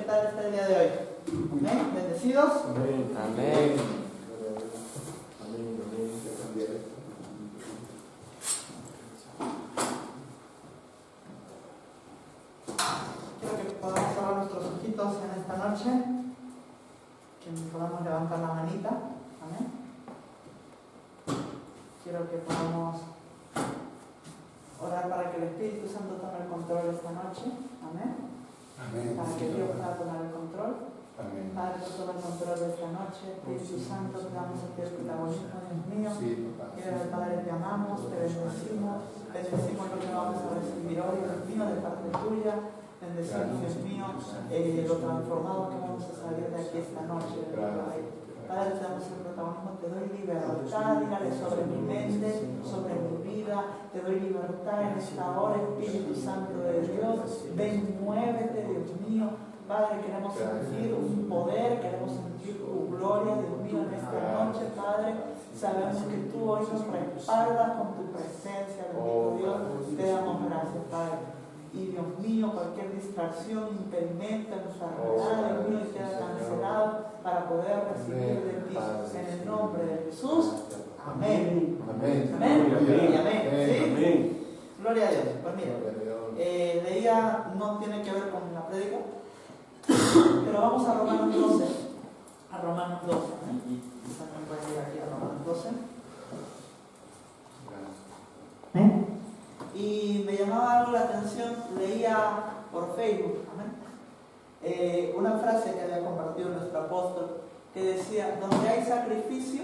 tal está el día de hoy? ¿Amén? ¿Bendecidos? Amén. Amén. Quiero que podamos cerrar nuestros ojitos en esta noche, que podamos levantar la manita. Amén. Quiero que podamos orar para que el Espíritu Santo tome el control esta noche. Amén. Amén. Para que Dios pueda tomar el control. Amén. Padre, tú toma el control de esta noche. Espíritu Santo, te damos a ti el protagonismo, Dios mío. Sí, papá. Mira, Padre, te amamos, te bendecimos lo que vamos a recibir hoy, Dios mío, de parte tuya. Bendecimos, Dios mío, lo transformado que vamos a salir de aquí esta noche. Padre, te damos el protagonismo, te doy libertad, dígale, sobre mi mente, sobre mi vida, te doy libertad en esta hora, Espíritu Santo de Dios. Ven, muévete, Dios mío. Padre, queremos sentir un poder, queremos sentir tu gloria, Dios mío, en esta noche, Padre. Sabemos que tú hoy nos respaldas con tu presencia, bendito Dios. Te damos gracias, Padre. Y Dios mío, cualquier distracción, impedimento, enfermedad, Dios mío, queda cancelado para poder recibir de ti. En el nombre de Jesús. Amén. Amén. Amén. Y amén. ¿Sí? Amén. Gloria a Dios. Pues mira, leía, no tiene que ver con la prédica, pero vamos a Romanos 12. A Romanos 12. También puede ir aquí a Romanos 12. Y me llamaba algo la atención, leía por Facebook, una frase que había compartido nuestro apóstol, que decía, donde hay sacrificio,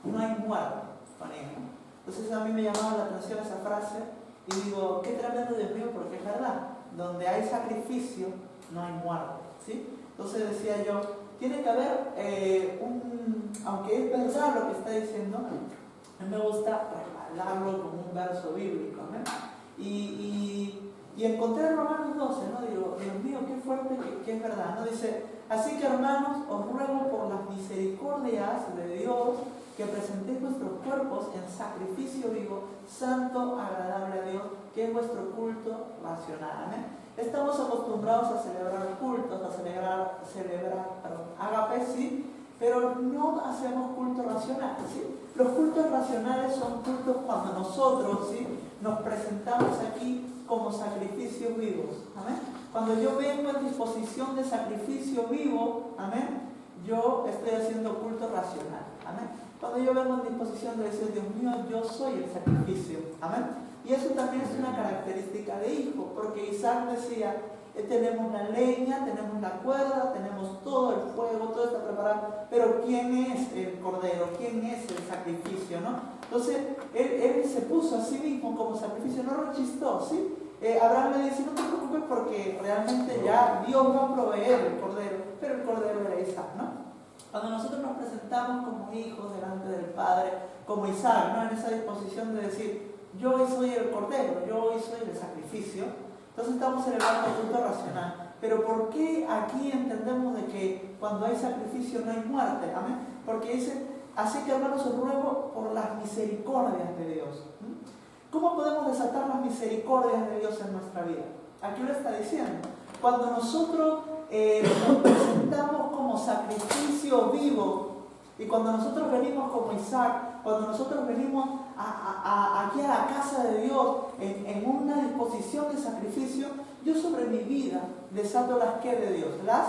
no hay muerte. Entonces a mí me llamaba la atención esa frase y digo, qué tremendo, Dios mío, porque es verdad, donde hay sacrificio, no hay muerte. ¿Sí? Entonces decía yo, tiene que haber aunque es verdad lo que está diciendo, a mí me gusta respaldarlo como un verso bíblico, ¿no? Y encontré en Romanos 12, ¿no? Digo, Dios mío, qué fuerte que es verdad, ¿no? Dice, así que hermanos, os ruego por las misericordias de Dios que presentéis vuestros cuerpos en sacrificio vivo, santo, agradable a Dios, que es vuestro culto racional, ¿amén? Estamos acostumbrados a celebrar cultos, a celebrar ágape, sí, pero no hacemos culto racional, ¿sí? Los cultos racionales son cultos cuando nosotros, ¿sí?, nos presentamos aquí como sacrificios vivos, ¿amén? Cuando yo vengo en disposición de sacrificio vivo, ¿amén?, yo estoy haciendo culto racional, ¿amén? Cuando yo vengo en disposición de decir, Dios mío, yo soy el sacrificio, ¿amén? Y eso también es una característica de hijo, porque Isaac decía, tenemos la leña, tenemos la cuerda, tenemos todo el fuego, todo está preparado, pero ¿quién es el cordero? ¿Quién es el sacrificio? ¿No? Entonces, él se puso a sí mismo como sacrificio, no rechistó, ¿sí? Abraham le dice, no te preocupes porque realmente ya Dios va a proveer el cordero, pero el cordero era Isaac, ¿no? Cuando nosotros nos presentamos como hijos delante del Padre, como Isaac, ¿no?, en esa disposición de decir, yo hoy soy el cordero, yo hoy soy el sacrificio, entonces estamos celebrando el culto racional. Pero ¿por qué aquí entendemos de que cuando hay sacrificio no hay muerte? ¿Amén? Porque dice, así que hermanos os ruego por las misericordias de Dios. ¿Cómo podemos desatar las misericordias de Dios en nuestra vida? Aquí lo está diciendo. Cuando nosotros nos presentamos como sacrificio vivo, y cuando nosotros venimos como Isaac, cuando nosotros venimos aquí a la casa de Dios en una disposición de sacrificio, yo sobre mi vida desato las que de Dios, las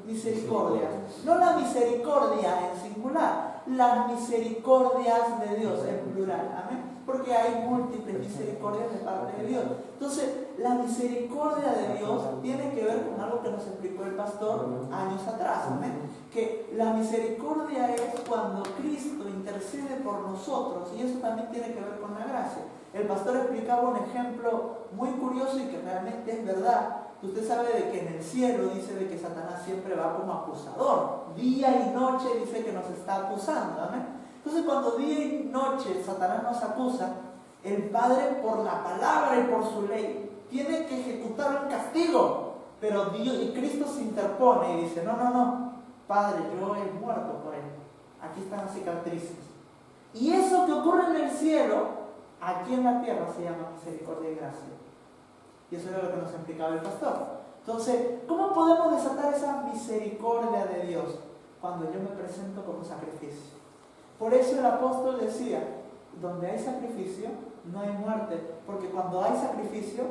misericordias. No la misericordia en singular, las misericordias de Dios en plural. Amén. Porque hay múltiples misericordias de parte de Dios. Entonces, la misericordia de Dios tiene que ver con algo que nos explicó el pastor años atrás. ¿Amén? Que la misericordia es cuando Cristo intercede por nosotros, y eso también tiene que ver con la gracia. El pastor explicaba un ejemplo muy curioso y que realmente es verdad. Usted sabe de que en el cielo dice de que Satanás siempre va como acusador. Día y noche dice que nos está acusando. ¿Amén? Entonces, cuando día y noche Satanás nos acusa, el Padre, por la palabra y por su ley, tiene que ejecutar un castigo. Pero Dios y Cristo se interpone y dice, no, Padre, yo he muerto por él. Aquí están las cicatrices. Y eso que ocurre en el cielo, aquí en la tierra se llama misericordia y gracia. Y eso era lo que nos explicaba el pastor. Entonces, ¿cómo podemos desatar esa misericordia de Dios? Cuando yo me presento como sacrificio. Por eso el apóstol decía, donde hay sacrificio, no hay muerte. Porque cuando hay sacrificio,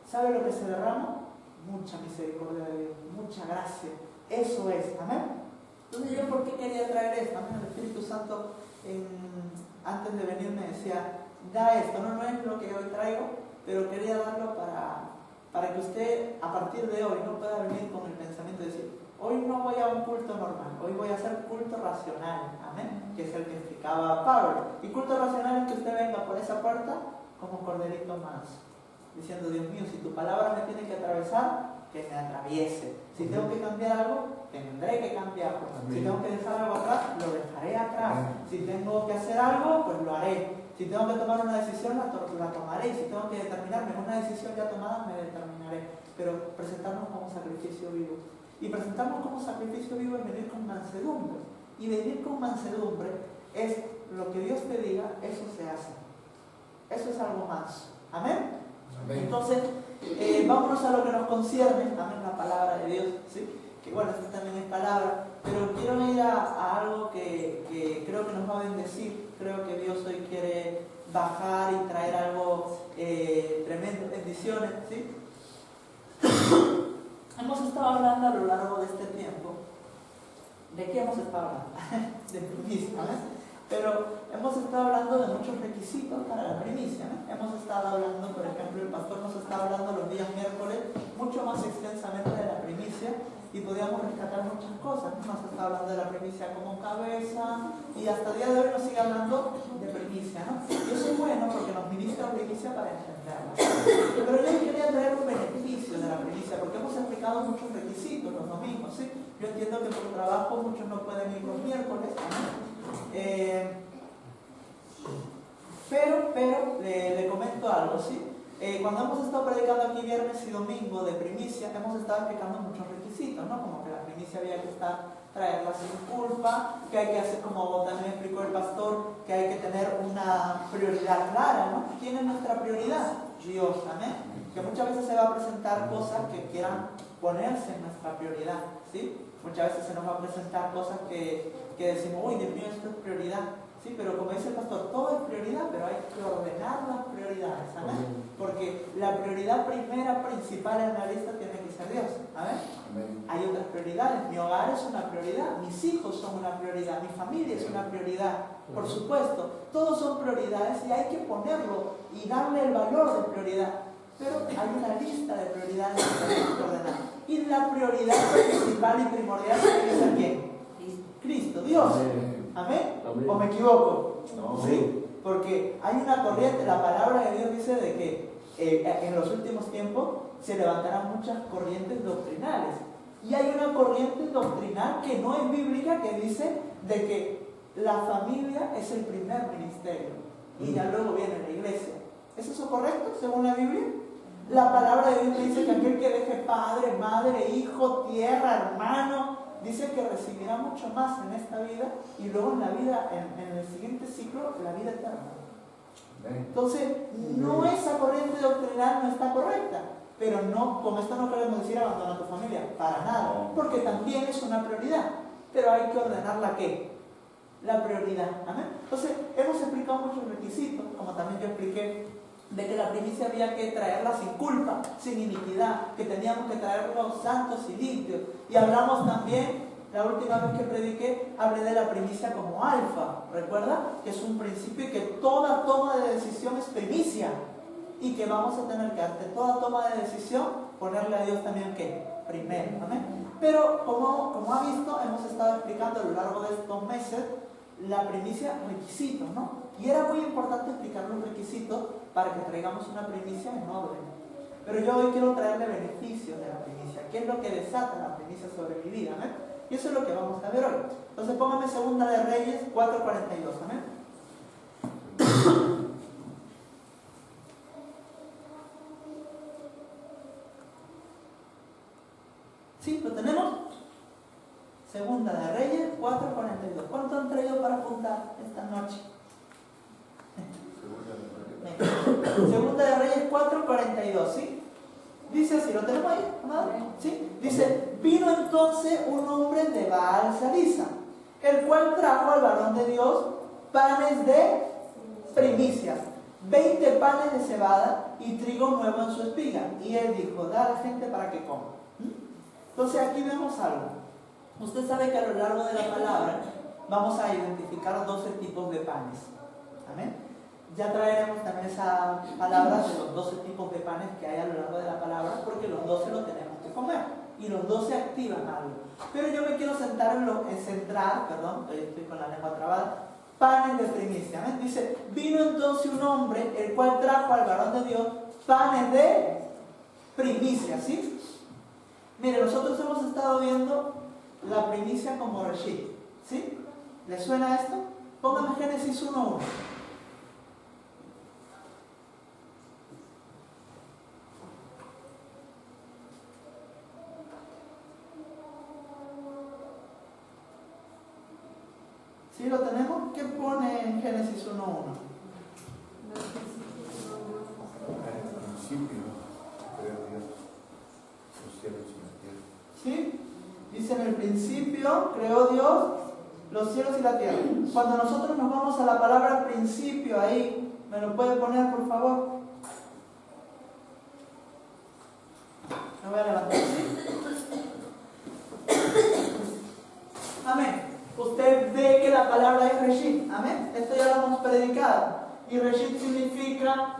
¿sabe lo que se derrama? Mucha misericordia de Dios, mucha gracia. Eso es, amén. Entonces, ¿yo por qué quería traer esto? Amén. El Espíritu Santo, antes de venir, me decía, da esto. No es lo que hoy traigo, pero quería darlo para que usted, a partir de hoy, no pueda venir con el pensamiento de decir, hoy no voy a un culto normal, hoy voy a hacer culto racional, amén, que es el que explicaba Pablo. Y culto racional es que usted venga por esa puerta como corderito manso, diciendo, Dios mío, si tu palabra me tiene que atravesar, que me atraviese. Si tengo que cambiar algo, tendré que cambiarlo. Si tengo que dejar algo atrás, lo dejaré atrás. Si tengo que hacer algo, pues lo haré. Si tengo que tomar una decisión, la tomaré. Si tengo que determinarme en una decisión ya tomada, me determinaré. Pero presentarnos como sacrificio vivo. Y presentarnos como sacrificio vivo es venir con mansedumbre. Y venir con mansedumbre es lo que Dios te diga, eso se hace. Eso es algo más. ¿Amén? Amén. Entonces, vámonos a lo que nos concierne. Amén, la palabra de Dios. ¿Sí? Que bueno, esto también es palabra. Pero quiero ir a algo que creo que nos va a bendecir. Creo que Dios hoy quiere bajar y traer algo tremendo, bendiciones. ¿Sí? Hemos estado hablando a lo largo de este tiempo. ¿De qué hemos estado hablando? De primicia, ¿ves? Pero hemos estado hablando de muchos requisitos para la primicia, ¿no? Hemos estado hablando, por ejemplo, el pastor nos está hablando los días miércoles mucho más extensamente de la primicia y podíamos rescatar muchas cosas. Nos está hablando de la primicia como cabeza y hasta el día de hoy nos sigue hablando de primicia, ¿no? Y eso es bueno porque nos ministra primicia para entenderla. Pero yo quería traer un beneficio de la primicia porque hemos explicado muchos requisitos los domingos, ¿sí? Yo entiendo que por trabajo muchos no pueden ir los miércoles, ¿no? Pero le comento algo, ¿sí? Cuando hemos estado predicando aquí viernes y domingo de primicia, hemos estado explicando muchos requisitos, ¿no? Como que la primicia había que traerla sin culpa, que hay que hacer, como también explicó el pastor, que hay que tener una prioridad clara, ¿no? ¿Quién es nuestra prioridad? Dios, amén. Que muchas veces se va a presentar cosas que quieran ponerse en nuestra prioridad, ¿sí? Muchas veces se nos va a presentar cosas que decimos, uy, Dios mío, esto es prioridad. Sí, pero como dice el pastor, todo es prioridad, pero hay que ordenar las prioridades, ¿amén? Porque la prioridad primera, principal en la lista tiene que ser Dios, ¿amén? Hay otras prioridades, mi hogar es una prioridad, mis hijos son una prioridad, mi familia es una prioridad, por supuesto, todos son prioridades y hay que ponerlo y darle el valor de prioridad. Pero hay una lista de prioridades que tenemos que ordenar. Y la prioridad principal y primordial es a quién? Cristo, Dios. ¿Amén? ¿O me equivoco? No. Sí, porque hay una corriente, la palabra de Dios dice de que en los últimos tiempos se levantarán muchas corrientes doctrinales. Y hay una corriente doctrinal que no es bíblica que dice de que la familia es el primer ministerio y ya luego viene la iglesia. ¿Es eso correcto según la Biblia? La palabra de Dios dice que aquel que deje padre, madre, hijo, tierra, hermano, dice que recibirá mucho más en esta vida y luego en la vida, en el siguiente ciclo, la vida eterna. Entonces, no, esa corriente doctrinal no está correcta, pero no, con esto no queremos decir abandonar tu familia, para nada, porque también es una prioridad, pero hay que ordenarla ¿qué? La prioridad. ¿Amén? Entonces, hemos explicado muchos requisitos, como también yo expliqué, de que la primicia había que traerla sin culpa, sin iniquidad, que teníamos que traerlos santos y limpios. Y hablamos también, la última vez que prediqué, hablé de la primicia como alfa, ¿recuerda? Que es un principio y que toda toma de decisión es primicia. Y que vamos a tener que, ante toda toma de decisión, ponerle a Dios también ¿qué? Primero, ¿amén? Pero como ha visto, hemos estado explicando a lo largo de estos meses la primicia, requisitos, ¿no? Y era muy importante explicar los requisitos para que traigamos una primicia en orden. Pero yo hoy quiero traerle beneficios de la primicia. ¿Qué es lo que desata la primicia sobre mi vida? ¿Amén? Y eso es lo que vamos a ver hoy. Entonces póngame Segunda de Reyes 4:42. ¿Amén? ¿Sí? ¿Lo tenemos? Segunda de Reyes 4:42. ¿Cuánto han traído para apuntar esta noche? Segunda de Reyes 4:42, ¿sí? Dice así, ¿lo tenemos ahí? amado? ¿Sí? Dice, vino entonces un hombre de Baal Salisa, el cual trajo al varón de Dios panes de primicias, 20 panes de cebada y trigo nuevo en su espiga. Y él dijo, da a la gente para que coma. Entonces aquí vemos algo. Usted sabe que a lo largo de la palabra vamos a identificar 12 tipos de panes. Amén. Ya traeremos también esa palabra de los 12 tipos de panes que hay a lo largo de la palabra, porque los 12 los tenemos que comer y los 12 activan algo. Pero yo me quiero centrar estoy con la lengua trabada, panes de primicia. ¿Amén? Dice, vino entonces un hombre, el cual trajo al varón de Dios panes de primicia, ¿sí? Mire, nosotros hemos estado viendo la primicia como reshit, ¿sí? ¿Le suena esto? Póngame Génesis 1:1. ¿Sí lo tenemos? ¿Qué pone en Génesis 1:1? ¿Sí? Dice, en el principio creó Dios los cielos y la tierra. Cuando nosotros nos vamos a la palabra principio ahí, ¿me lo puede poner por favor? Me voy a levantar, ¿sí? Amén. Usted ve que la palabra es reshit. Amén. Esto ya lo hemos predicado. Y reshit significa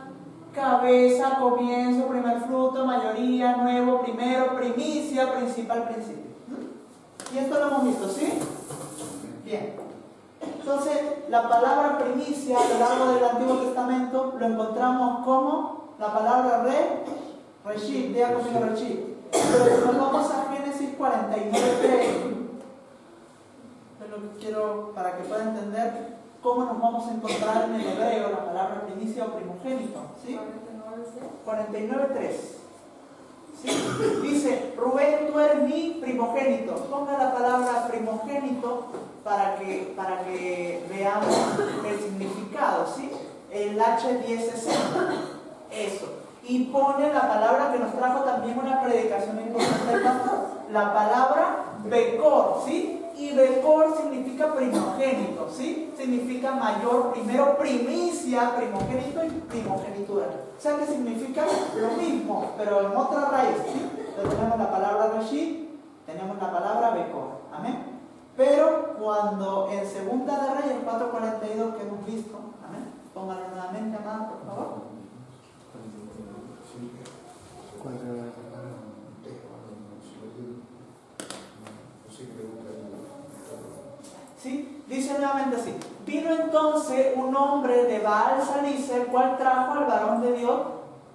cabeza, comienzo, primer fruto, mayoría, nuevo, primero, primicia, principal, principio. Y esto lo hemos visto, ¿sí? Bien. Entonces, la palabra primicia a lo largo del Antiguo Testamento lo encontramos como la palabra reshit, diga conmigo reshit. Pero si nos vamos a Génesis 49:3, es lo que quiero para que pueda entender cómo nos vamos a encontrar en el hebreo la palabra primicia o primogénito, ¿sí? 49:3. ¿Sí? Dice, Rubén, tú eres mi primogénito. Ponga la palabra primogénito para que veamos el significado, ¿sí? El H1060. Eso. Y pone la palabra que nos trajo también una predicación importante del pastor, la palabra Bekor, ¿sí? Y Bekor significa primogénito, ¿sí? Significa mayor, primero primicia, primogénito y primogenitura. O sea que significa lo mismo, pero en otra raíz, ¿sí? Entonces tenemos la palabra reshit, tenemos la palabra Bekor, amén. Pero cuando en Segunda de Reyes 4:42 que hemos visto, amén, póngalo nuevamente, amada, por favor. ¿Sí? Dice nuevamente así, vino entonces un hombre de Baal Salisa, el cual trajo al varón de Dios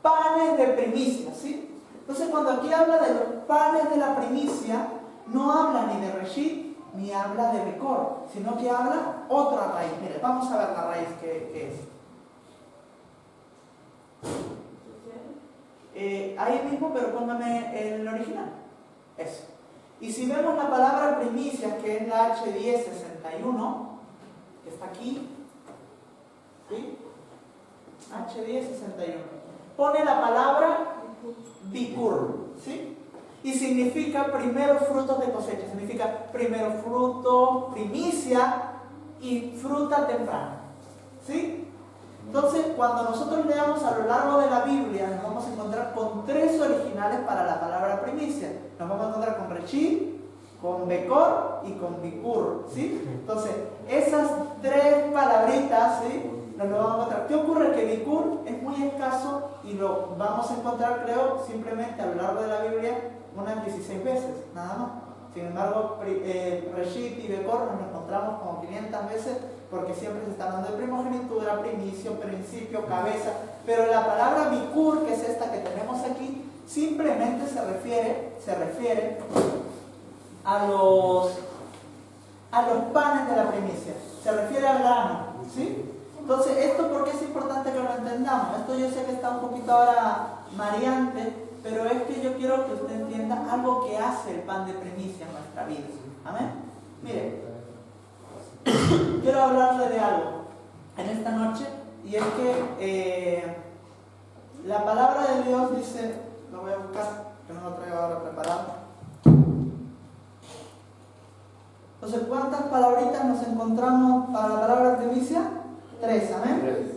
panes de primicia, ¿sí? Entonces cuando aquí habla de los panes de la primicia, no habla ni de reshit, ni habla de Bekor, sino que habla otra raíz. Mire, vamos a ver la raíz que es. Ahí mismo, pero póngame el original. Eso. Y si vemos la palabra primicia, que es la H1061, que está aquí, ¿sí? H1061, pone la palabra bikur, ¿sí? Y significa primeros frutos de cosecha, significa primero fruto, primicia y fruta temprana, ¿sí? Entonces, cuando nosotros leamos a lo largo de la Biblia, nos vamos a encontrar con 3 originales para la palabra primicia. Nos vamos a encontrar con reshit, con Bekor y con bikur, ¿sí? Entonces, esas 3 palabritas, ¿sí? Nos lo vamos a encontrar. ¿Qué ocurre? Que bikur es muy escaso y lo vamos a encontrar, creo, simplemente a lo largo de la Biblia unas 16 veces, nada más. Sin embargo, reshit y Bekor nos lo encontramos como 500 veces, porque siempre se está hablando de primogenitura, primicio, principio, cabeza, pero la palabra bikur, que es esta que tenemos aquí, simplemente se refiere a los panes de la primicia, se refiere al grano, ¿sí? Entonces, ¿esto por qué es importante que lo entendamos? Esto yo sé que está un poquito ahora mareante, pero es que yo quiero que usted entienda algo que hace el pan de primicia en nuestra vida. Amén. Mire, quiero hablarle de algo en esta noche, y es que la palabra de Dios dice, lo voy a buscar, que no lo traigo ahora preparado. Entonces, ¿cuántas palabritas nos encontramos para la palabra primicia? 3, amén. 3.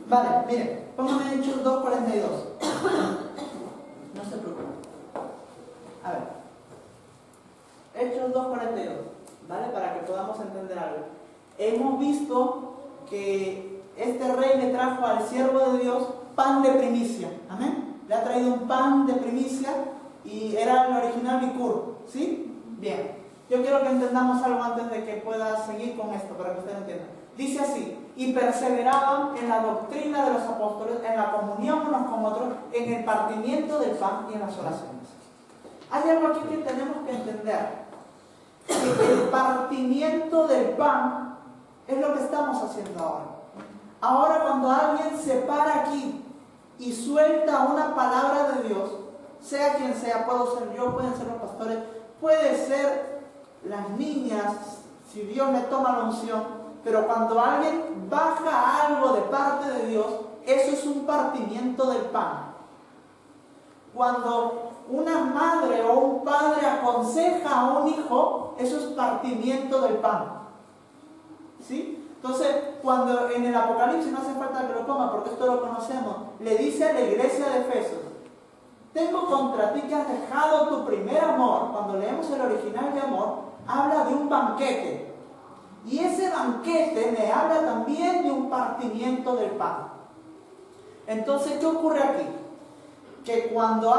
Vale, miren, pónganme Hechos 2:42. No se preocupen. A ver. Hechos 2:42, ¿vale? Para que podamos entender algo. Hemos visto que este rey le trajo al siervo de Dios pan de primicia. Amén. Le ha traído un pan de primicia y era el original Bikur. ¿Sí? Bien. Yo quiero que entendamos algo antes de que pueda seguir con esto, para que ustedes entiendan. Dice así: y perseveraban en la doctrina de los apóstoles, en la comunión unos con otros, en el partimiento del pan y en las oraciones. Hay algo aquí que tenemos que entender. Que el partimiento del pan es lo que estamos haciendo ahora. Ahora, cuando alguien se para aquí y suelta una palabra de Dios, sea quien sea, puedo ser yo, pueden ser los pastores, puede ser las niñas, si Dios le toma la unción, pero cuando alguien baja algo de parte de Dios, eso es un partimiento del pan. Cuando una madre o un padre aconseja a un hijo, eso es partimiento del pan. ¿Sí? Entonces, cuando en el Apocalipsis, no hace falta que lo coma porque esto lo conocemos, le dice a la iglesia de Efesios: tengo contra ti que has dejado tu primer amor. Cuando leemos el original de amor, habla de un banquete. Y ese banquete me habla también de un partimiento del pan. Entonces, ¿qué ocurre aquí? Que cuando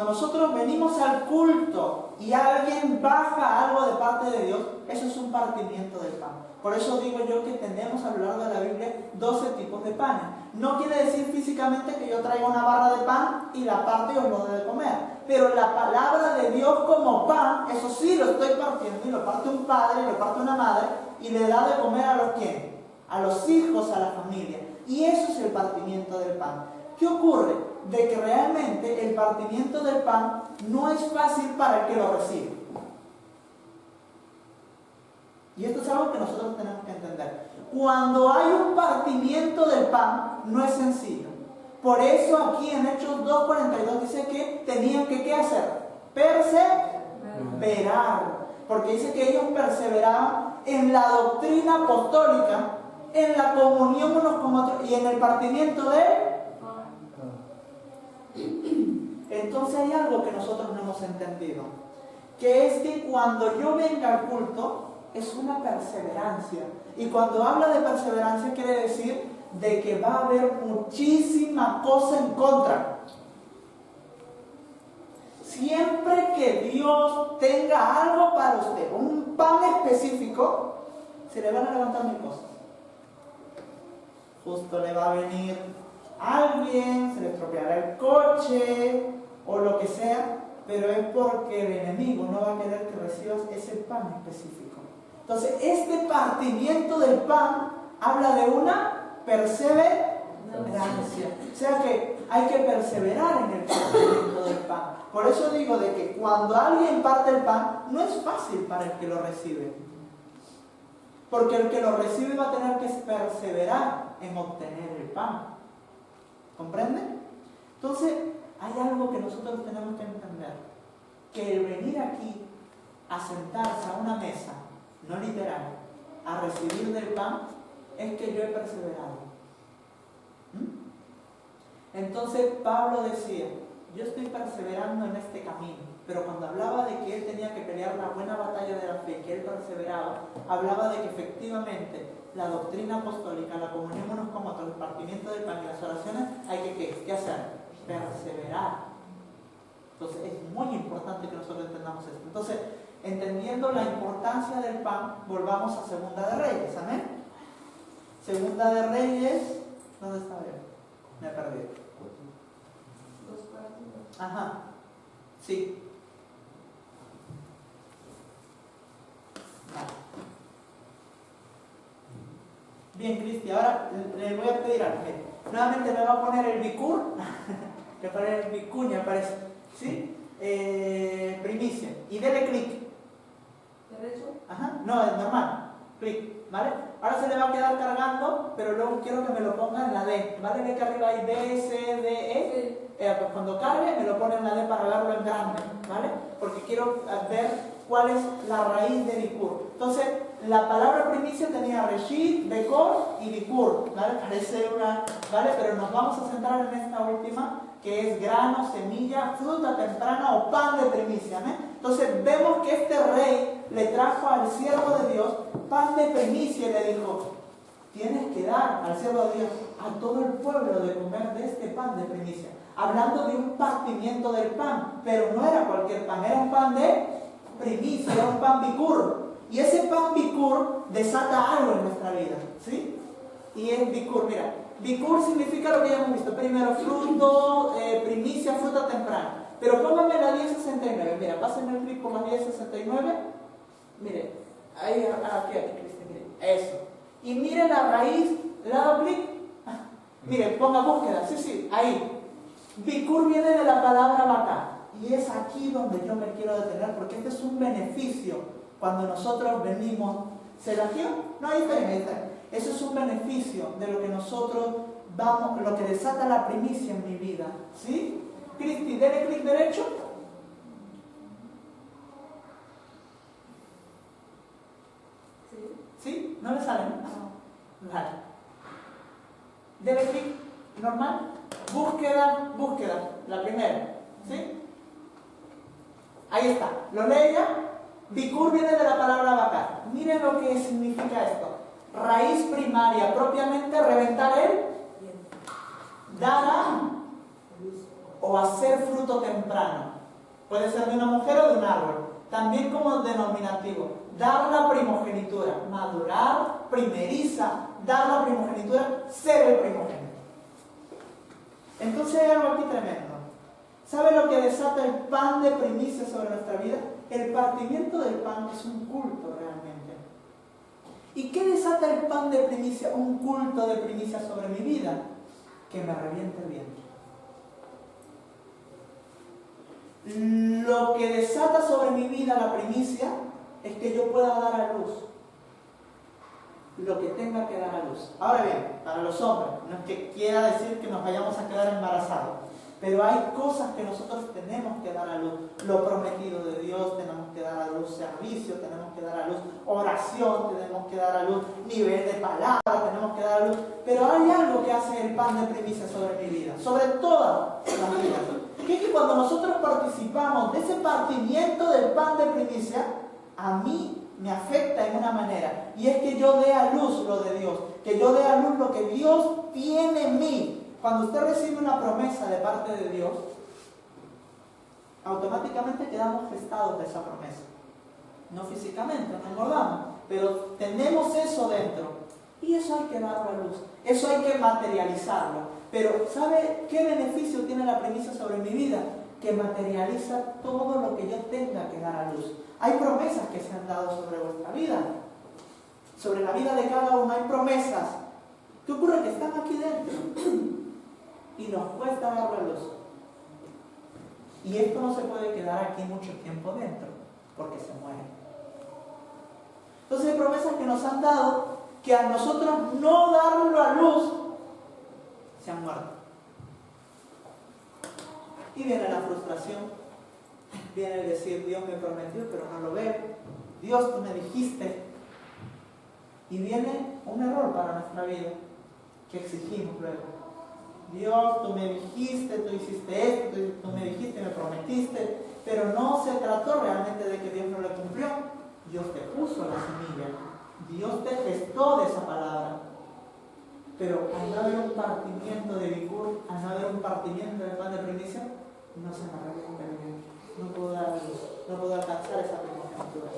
nosotros venimos al culto y alguien baja algo de parte de Dios, eso es un partimiento del pan. Por eso digo yo que tenemos a lo largo de la Biblia 12 tipos de panes. No quiere decir físicamente que yo traiga una barra de pan y la parte y os lo doy de comer. Pero la palabra de Dios como pan, eso sí lo estoy partiendo, y lo parte un padre, y lo parte una madre, y le da de comer a los ¿quién? A los hijos, a la familia. Y eso es el partimiento del pan. ¿Qué ocurre? De que realmente el partimiento del pan no es fácil para el que lo recibe. Y esto es algo que nosotros tenemos que entender. Cuando hay un partimiento del pan, no es sencillo. Por eso aquí en Hechos 2:42 dice que tenían que ¿qué hacer? Perseverar. Porque dice que ellos perseveraban en la doctrina apostólica, en la comunión unos con otros y en el partimiento de... Entonces hay algo que nosotros no hemos entendido, que es que cuando yo venga al culto es una perseverancia, y cuando habla de perseverancia quiere decir de que va a haber muchísima cosa en contra. Siempre que Dios tenga algo para usted, un pan específico, se le van a levantar 1000 cosas. Justo le va a venir alguien, se le estropeará el coche o lo que sea, pero es porque el enemigo no va a querer que recibas ese pan específico. Entonces, este partimiento del pan habla de una perseverancia. O sea que hay que perseverar en el partimiento del pan. Por eso digo de que cuando alguien parte el pan, no es fácil para el que lo recibe. Porque el que lo recibe va a tener que perseverar en obtener el pan. ¿Comprenden? Entonces, hay algo que nosotros tenemos que entender. Que el venir aquí a sentarse a una mesa, no literal, a recibir del pan, es que yo he perseverado. Entonces Pablo decía, yo estoy perseverando en este camino, pero cuando hablaba de que él tenía que pelear la buena batalla de la fe, que él perseveraba, hablaba de que efectivamente la doctrina apostólica, la comunión unos con otros, el partimiento del pan y las oraciones, hay que ¿qué hacer? Perseverar. Entonces es muy importante que nosotros entendamos esto. Entonces, entendiendo la importancia del pan, volvamos a Segunda de Reyes, ¿amén? Segunda de Reyes, ¿dónde está él? Me perdí. Ajá, sí. Vale. Bien, Cristi, ahora le voy a pedir algo. Nuevamente me va a poner el Bicur, que parece Vicuña, parece, ¿sí? Primicia. Y dele clic. ¿Derecho? Ajá, no, es normal. Clic, ¿vale? Ahora se le va a quedar cargando, pero luego quiero que me lo ponga en la D, ¿vale? Ve que arriba hay B, C, D, E. Sí. Pues cuando cargue me lo pone en la D para verlo en grande, ¿vale? Porque quiero ver cuál es la raíz de Bicur. Entonces, la palabra primicia tenía Reshit, Bekor y Bicur, ¿vale? Parece una, ¿vale? Pero nos vamos a centrar en esta última, que es grano, semilla, fruta temprana o pan de primicia, ¿eh? Entonces, vemos que este rey le trajo al siervo de Dios pan de primicia y le dijo: tienes que dar al siervo de Dios, a todo el pueblo, de comer de este pan de primicia. Hablando de un partimiento del pan, pero no era cualquier pan, era un pan de primicia, era un pan Bicur. Y ese pan Bicur desata algo en nuestra vida, ¿sí? Y es Bicur, mira, Bicur significa lo que ya hemos visto. Primero, fruto, primicia, fruta temprana. Pero pónganme la 1069, mira, pásenme el clic por la 1069. Mire, ahí, aquí, Cristian, mire, eso. Y mire la raíz, le he dado clic. Mire, ponga búsqueda, sí, ahí. Bicur viene de la palabra vaca. Y es aquí donde yo me quiero detener, porque este es un beneficio cuando nosotros venimos. ¿Se la quiero? No, ahí está. Eso es un beneficio de lo que nosotros vamos, lo que desata la primicia en mi vida. ¿Sí? Cristi, dele clic derecho. ¿Sí? ¿No le sale? No. Vale. Dele clic normal. Búsqueda, la primera. ¿Sí? Ahí está. ¿Lo lee ya? Bicur viene de la palabra vaca. Miren lo que significa esto. Raíz primaria, propiamente reventar el dar a o hacer fruto temprano. Puede ser de una mujer o de un árbol. También como denominativo. Dar la primogenitura. Madurar, primeriza. Dar la primogenitura, ser el primogénito. Entonces hay algo aquí tremendo. ¿Sabe lo que desata el pan de primicia sobre nuestra vida? El partimiento del pan es un culto realmente. ¿Y qué desata el pan de primicia? Un culto de primicia sobre mi vida. Que me reviente el vientre. Lo que desata sobre mi vida la primicia es que yo pueda dar a luz lo que tenga que dar a luz. Ahora bien, para los hombres, no es que quiera decir que nos vayamos a quedar embarazados, pero hay cosas que nosotros tenemos que dar a luz. Lo prometido de Dios tenemos que dar a luz, servicio tenemos que dar a luz, oración tenemos que dar a luz, nivel de palabra tenemos que dar a luz. Pero hay algo que hace el pan de primicia sobre mi vida, sobre todas las vidas, que es que cuando nosotros participamos de ese partimiento del pan de primicia, a mí me afecta en una manera, y es que yo dé a luz lo de Dios, que yo dé a luz lo que Dios tiene en mí. Cuando usted recibe una promesa de parte de Dios, automáticamente quedamos gestados de esa promesa. No físicamente, no engordamos, pero tenemos eso dentro. Y eso hay que darlo a luz, eso hay que materializarlo. Pero ¿sabe qué beneficio tiene la primicia sobre mi vida? Que materializa todo lo que yo tenga que dar a luz. Hay promesas que se han dado sobre vuestra vida. Sobre la vida de cada uno hay promesas. ¿Qué ocurre? Que están aquí dentro. Y nos cuesta darlo a luz. Y esto no se puede quedar aquí mucho tiempo dentro, porque se muere. Entonces hay promesas que nos han dado, que a nosotros no darlo a luz, se han muerto. Y viene la frustración, viene el decir: Dios me prometió, pero no lo veo. Dios, tú me dijiste. Y viene un error para nuestra vida, que exigimos luego. Dios, tú me dijiste, tú hiciste esto, tú me dijiste, me prometiste, pero no se trató realmente de que Dios no lo cumplió. Dios te puso la semilla, Dios te gestó de esa palabra, pero al no haber un partimiento de Bicur, al no haber un partimiento de pan de primicia, no se me revienta el vientre, no puedo alcanzar esa primogenitura.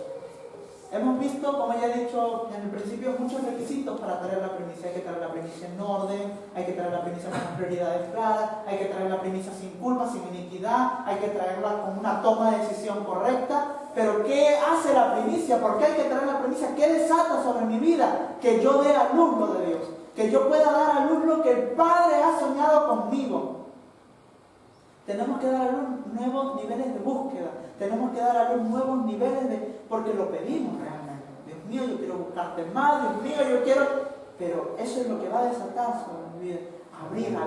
Hemos visto, como ya he dicho en el principio, muchos requisitos para traer la primicia. Hay que traer la primicia en orden, hay que traer la primicia con las prioridades claras, hay que traer la primicia sin culpa, sin iniquidad, hay que traerla con una toma de decisión correcta. Pero ¿qué hace la primicia? ¿Por qué hay que traer la primicia? ¿Qué desata sobre mi vida? Que yo dé a luz lo de Dios. Que yo pueda dar a luz lo que el Padre ha soñado conmigo. Tenemos que dar a luz nuevos niveles de búsqueda. Tenemos que dar a luz nuevos niveles de... Porque lo pedimos realmente. Dios mío, yo quiero buscarte más. Dios mío, yo quiero... Pero eso es lo que va a desatar sobre mi vida. Abrir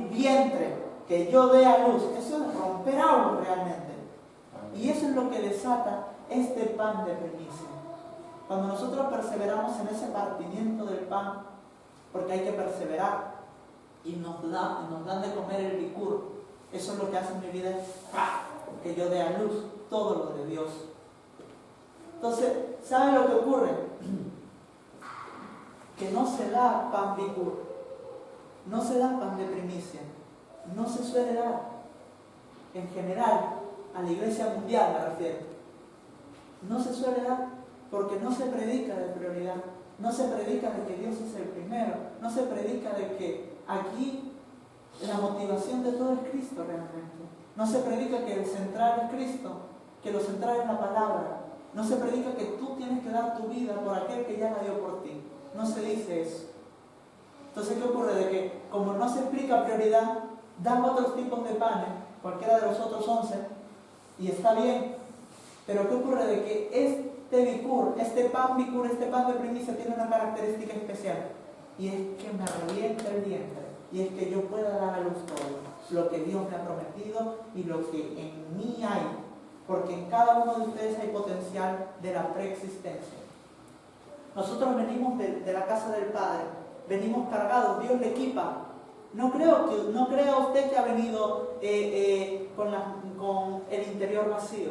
vientre. Que yo dé a luz. Eso es romper algo realmente. Y eso es lo que desata este pan de primicia. Cuando nosotros perseveramos en ese partimiento del pan, porque hay que perseverar, y nos dan de comer el licur, eso es lo que hace en mi vida, que yo dé a luz todo lo de Dios. Entonces, ¿saben lo que ocurre? Que no se da pan licur, no se da pan de primicia, no se suele dar en general. A la iglesia mundial me refiero. No se suele dar porque no se predica de prioridad. No se predica de que Dios es el primero. No se predica de que aquí la motivación de todo es Cristo realmente. No se predica que el central es Cristo, que lo central es la palabra. No se predica que tú tienes que dar tu vida por aquel que ya la dio por ti. No se dice eso. Entonces, ¿qué ocurre? De que como no se explica prioridad, dan otros tipos de panes, cualquiera de los otros 11, y está bien, pero ¿qué ocurre? De que este bikur, este pan de primicia tiene una característica especial, y es que me revienta el vientre, y es que yo pueda dar a luz todo, lo que Dios me ha prometido y lo que en mí hay, porque en cada uno de ustedes hay potencial de la preexistencia. Nosotros venimos de la casa del Padre, venimos cargados, Dios le equipa. No crea usted que ha venido con el interior vacío.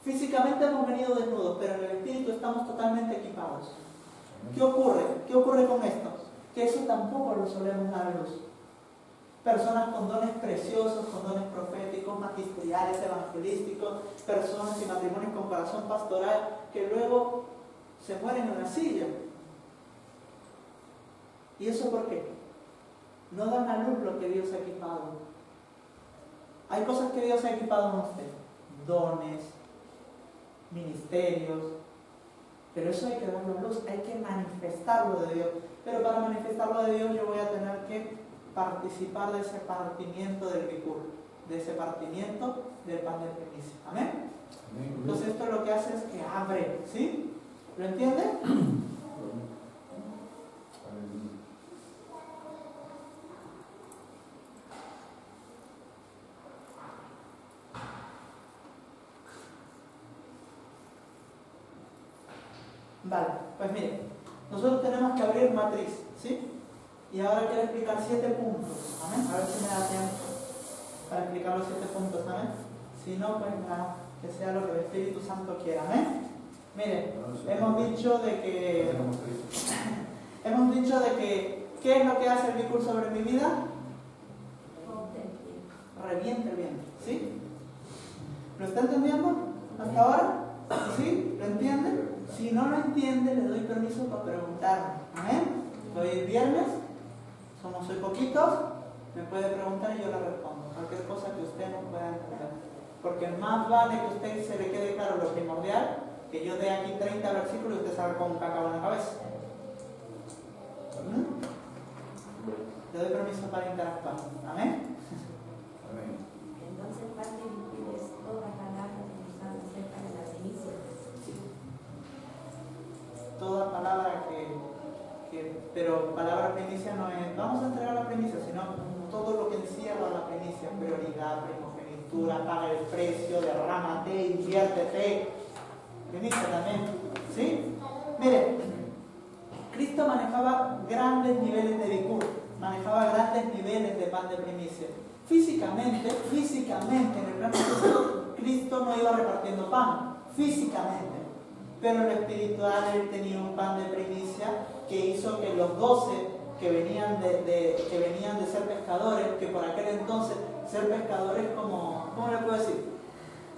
Físicamente hemos venido desnudos, pero en el espíritu estamos totalmente equipados. ¿Qué ocurre? ¿Qué ocurre con esto? Que eso tampoco lo solemos dar a luz. Personas con dones preciosos, con dones proféticos, magisteriales, evangelísticos, personas y matrimonios con corazón pastoral, que luego se mueren en la silla. ¿Y eso por qué? No dan a luz lo que Dios ha equipado. Hay cosas que Dios ha equipado en usted. Dones, ministerios. Pero eso hay que darlo a luz, hay que manifestarlo de Dios. Pero para manifestarlo de Dios yo voy a tener que participar de ese partimiento del bikur, de ese partimiento del pan de primicia. ¿Amén? Entonces esto lo que hace es que abre, ¿sí? ¿Lo entiende? Vale, pues mire, nosotros tenemos que abrir matriz, ¿sí? Y ahora quiero explicar 7 puntos, ¿amén? A ver si me da tiempo para explicar los 7 puntos, ¿amén? Si no, pues nada, que sea lo que el Espíritu Santo quiera, ¿amén? Mire, hemos dicho de que, ¿qué es lo que hace el bikur sobre mi vida? Revienta el viento, ¿sí? ¿Lo está entendiendo hasta ahora? ¿Sí? ¿Lo entiende? Si no lo entiende, le doy permiso para preguntarme. ¿Amén? Hoy es viernes, somos hoy poquitos, me puede preguntar y yo le respondo. Cualquier cosa que usted no pueda entender. Porque más vale que a usted se le quede claro lo primordial, que yo dé aquí 30 versículos y usted salga con un cacao en la cabeza. Le doy permiso para interactuar. ¿Amén? Entonces, parte es toda palabra que nos dan acerca de la primicia. Toda palabra pero palabra primicia no es vamos a entregar la primicia, sino todo lo que encierra la primicia: prioridad, primogenitura, paga el precio, derrámate, inviértete. Primicia también, ¿sí? Mire, Cristo manejaba grandes niveles de bikur, manejaba grandes niveles de pan de primicia. Físicamente, en el plano físico, Cristo no iba repartiendo pan, físicamente. Pero en lo espiritual él tenía un pan de primicia que hizo que los 12 que venían de ser pescadores, que por aquel entonces ser pescadores como, ¿cómo le puedo decir?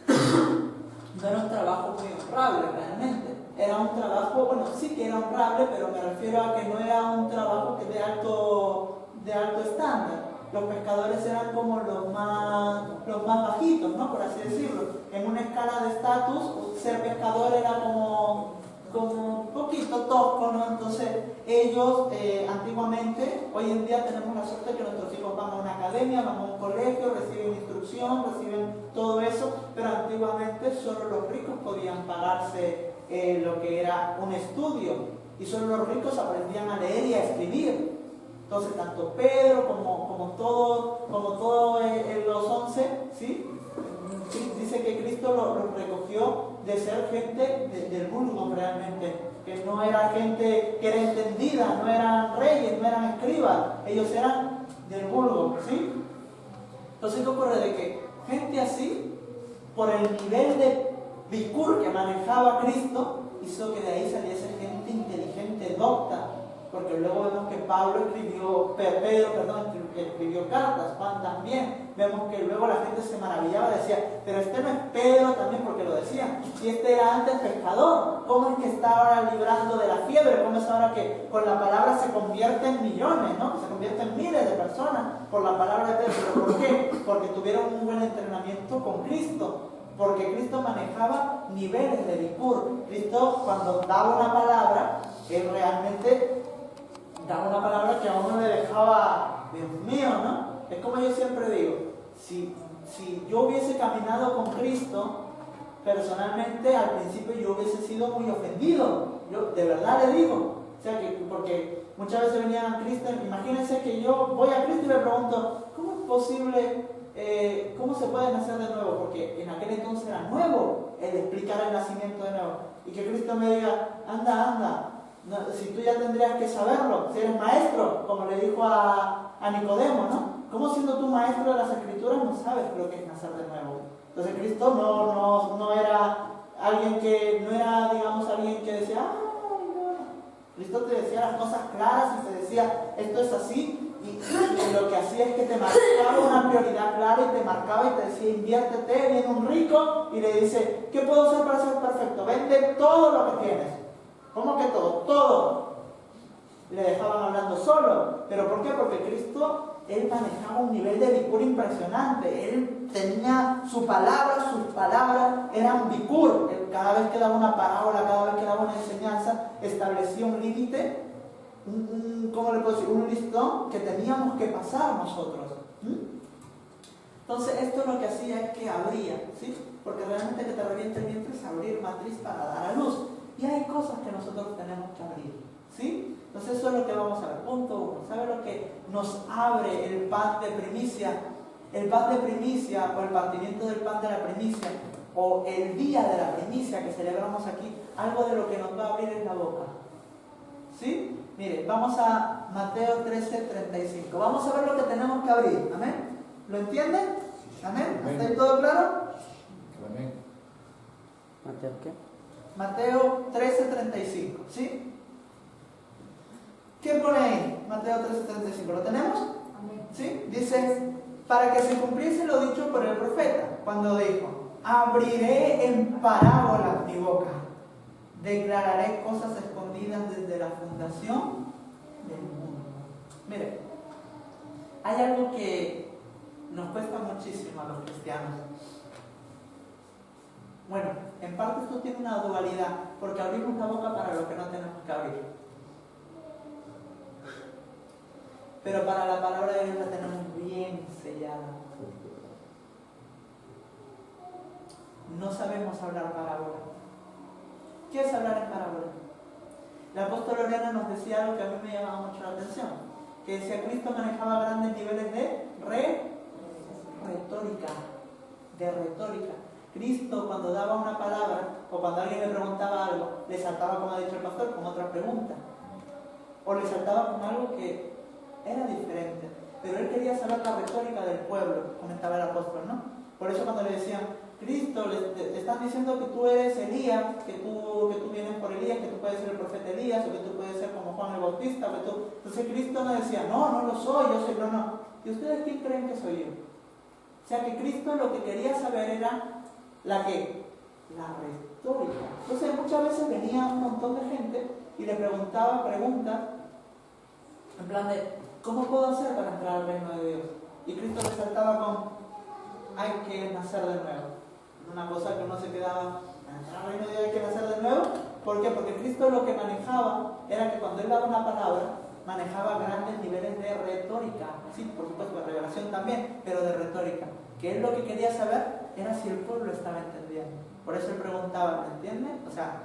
No era un trabajo muy honrable realmente. Era un trabajo, bueno, sí que era honrable, pero me refiero a que no era un trabajo de alto estándar. los pescadores eran como los más bajitos, ¿no? Por así decirlo. En una escala de estatus, ser pescador era como un poquito tosco, ¿no? Entonces ellos antiguamente, hoy en día tenemos la suerte de que nuestros hijos van a una academia, van a un colegio, reciben instrucción, reciben todo eso, pero antiguamente solo los ricos podían pagarse lo que era un estudio, y solo los ricos aprendían a leer y a escribir. Entonces tanto Pedro como todos los 11, ¿sí? Dice que Cristo los recogió de ser gente del vulgo realmente, que no era gente que era entendida, no eran reyes, no eran escribas, ellos eran del vulgo, ¿sí? Entonces, ¿qué ocurre? De que gente así, por el nivel de bicur que manejaba Cristo, hizo que de ahí saliese gente inteligente, docta, porque luego vemos que Pedro escribió cartas, Juan también. Vemos que luego la gente se maravillaba, decía, pero este no es Pedro también, porque lo decían, si este era antes pescador, ¿cómo es que está ahora librando de la fiebre? ¿Cómo es ahora que con la palabra se convierte en millones, ¿no? Se convierte en miles de personas por la palabra de Pedro? ¿Por qué? Porque tuvieron un buen entrenamiento con Cristo, porque Cristo manejaba niveles de bicur. Cristo, cuando daba una palabra, él realmente daba una palabra que a uno le dejaba, Dios mío, ¿no? Es como yo siempre digo, si yo hubiese caminado con Cristo, personalmente al principio yo hubiese sido muy ofendido. Yo de verdad le digo, o sea que, porque muchas veces venían a Cristo, imagínense que yo voy a Cristo y le pregunto, ¿cómo es posible, cómo se puede nacer de nuevo? Porque en aquel entonces era nuevo el explicar el nacimiento de nuevo. Y que Cristo me diga, anda, no, si tú ya tendrías que saberlo, si eres maestro, como le dijo a Nicodemo, ¿no? ¿Cómo siendo tú maestro de las Escrituras no sabes lo que es nacer de nuevo? Entonces Cristo no era alguien que, no era, digamos, alguien que decía, Cristo te decía las cosas claras y te decía, esto es así, y lo que hacía es que te marcaba una prioridad clara y te marcaba y te decía, inviértete, viene un rico y le dice, ¿qué puedo hacer para ser perfecto? Vende todo lo que tienes. ¿Cómo que todo? Todo. Le dejaban hablando solo. ¿Pero por qué? Porque Cristo, él manejaba un nivel de bicur impresionante. Él tenía sus palabras eran bicur. Él, cada vez que daba una parábola, cada vez que daba una enseñanza, establecía un límite, ¿cómo le puedo decir? Un listón que teníamos que pasar nosotros. Entonces, esto lo que hacía es que abría, ¿sí? Porque realmente que te reviente el vientre es abrir matriz para dar a luz. Y hay cosas que nosotros tenemos que abrir, ¿sí? Entonces eso es lo que vamos a ver. Punto 1. ¿Sabe lo que nos abre el pan de primicia? El pan de primicia, o el partimiento del pan de la primicia, o el día de la primicia que celebramos aquí, algo de lo que nos va a abrir es la boca, ¿sí? Mire, vamos a Mateo 13:35. Vamos a ver lo que tenemos que abrir. ¿Amén? ¿Lo entienden? ¿Amén? ¿Está ahí todo claro? Amén. ¿Mateo qué? Mateo 13:35, ¿sí? ¿Qué pone ahí? Mateo 13:35, ¿lo tenemos? Amén. ¿Sí? Dice, para que se cumpliese lo dicho por el profeta, cuando dijo, abriré en parábolas mi boca, declararé cosas escondidas desde la fundación del mundo. Mire, hay algo que nos cuesta muchísimo a los cristianos. Bueno, en parte esto tiene una dualidad, porque abrimos la boca para lo que no tenemos que abrir. Pero para la palabra de Dios la tenemos bien sellada. No sabemos hablar parábola. ¿Qué es hablar en parábola? El apóstol Lorena nos decía algo que a mí me llamaba mucho la atención, que decía Cristo manejaba grandes niveles de retórica. Cristo, cuando daba una palabra o cuando alguien le preguntaba algo, le saltaba, como ha dicho el pastor, con otra pregunta, o le saltaba con algo que era diferente, pero él quería saber la retórica del pueblo, comentaba el apóstol, ¿no? Por eso cuando le decían, Cristo, te están diciendo que tú eres Elías, que tú vienes por Elías, que tú puedes ser el profeta Elías, o que tú puedes ser como Juan el Bautista, que tú... Entonces Cristo no decía, no lo soy, yo soy, no. ¿Y ustedes quién creen que soy yo? O sea que Cristo lo que quería saber era la retórica. Entonces muchas veces venía un montón de gente y le preguntaba preguntas en plan de, ¿cómo puedo hacer para entrar al reino de Dios? Y Cristo le saltaba con, hay que nacer de nuevo. Una cosa que uno se quedaba, para entrar al reino de Dios hay que nacer de nuevo. ¿Por qué? Porque Cristo lo que manejaba era que cuando Él daba una palabra, manejaba grandes niveles de retórica. Sí, por supuesto, de revelación también, pero de retórica. Que Él lo que quería saber era si el pueblo estaba entendiendo. Por eso Él preguntaba, ¿me entiende? O sea,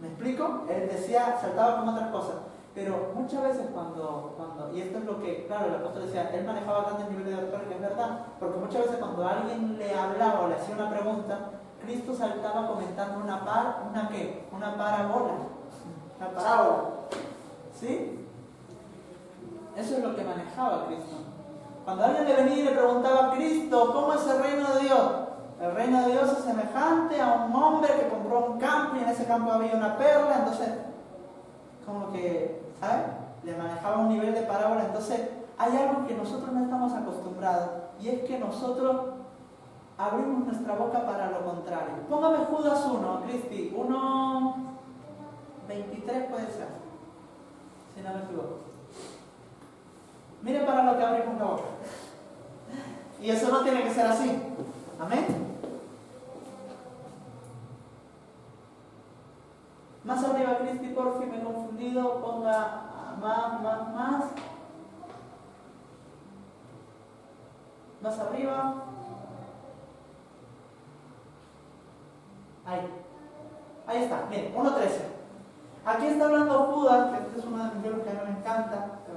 ¿me explico? Él decía, saltaba con otras cosas. Pero muchas veces cuando, y esto es lo que, claro, el apóstol decía, Él manejaba grandes niveles de retórica, es verdad, porque muchas veces cuando alguien le hablaba o le hacía una pregunta, Cristo saltaba comentando una parábola. Una parábola. ¿Sí? Eso es lo que manejaba Cristo. Cuando alguien le venía y le preguntaba a Cristo, ¿cómo es el reino de Dios? El reino de Dios es semejante a un hombre que compró un campo y en ese campo había una perla, entonces, como que, ¿sabes? Le manejaba un nivel de parábola. Entonces, hay algo que nosotros no estamos acostumbrados, y es que nosotros abrimos nuestra boca para lo contrario. Póngame Judas 1, Cristi, 1:23 puede ser, si no me equivoco. Mire para lo que abrimos la boca. Y eso no tiene que ser así. Amén. Más arriba, Cristi, por fin me he confundido. Ponga más. Más arriba. Ahí está, miren, 1:13. Aquí está hablando Judas, que este es uno de mis libros que a mí me encanta, el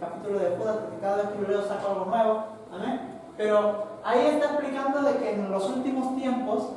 capítulo de Judas, porque cada vez que lo leo saco algo nuevo. Amén. Pero ahí está explicando de que en los últimos tiempos,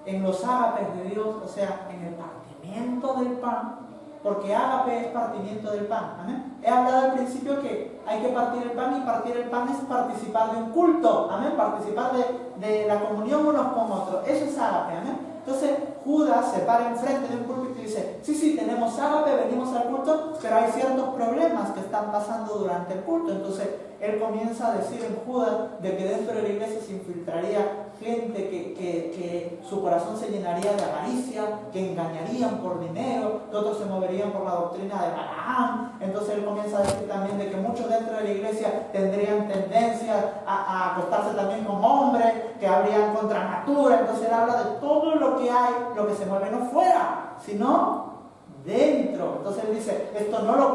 en los ágapes de Dios, o sea, en el partimiento del pan, porque ágape es partimiento del pan. Amén. He hablado al principio que hay que partir el pan, y partir el pan es participar de un culto. Amén. Participar de la comunión unos con otros. Eso es ágape. Amén. Entonces Judas se para enfrente de un púlpito y dice, sí, tenemos ágape, venimos al culto, pero hay ciertos problemas que están pasando durante el culto. Entonces él comienza a decir en Judas de que dentro de la iglesia se infiltraría gente que su corazón se llenaría de avaricia, que engañarían por dinero, que otros se moverían por la doctrina de Balaam. Entonces él comienza a decir también de que muchos dentro de la iglesia tendrían tendencia a acostarse también con hombres, que habrían contra natura. Entonces él habla de todo lo que hay, lo que se mueve no fuera, sino dentro. Entonces él dice, esto no lo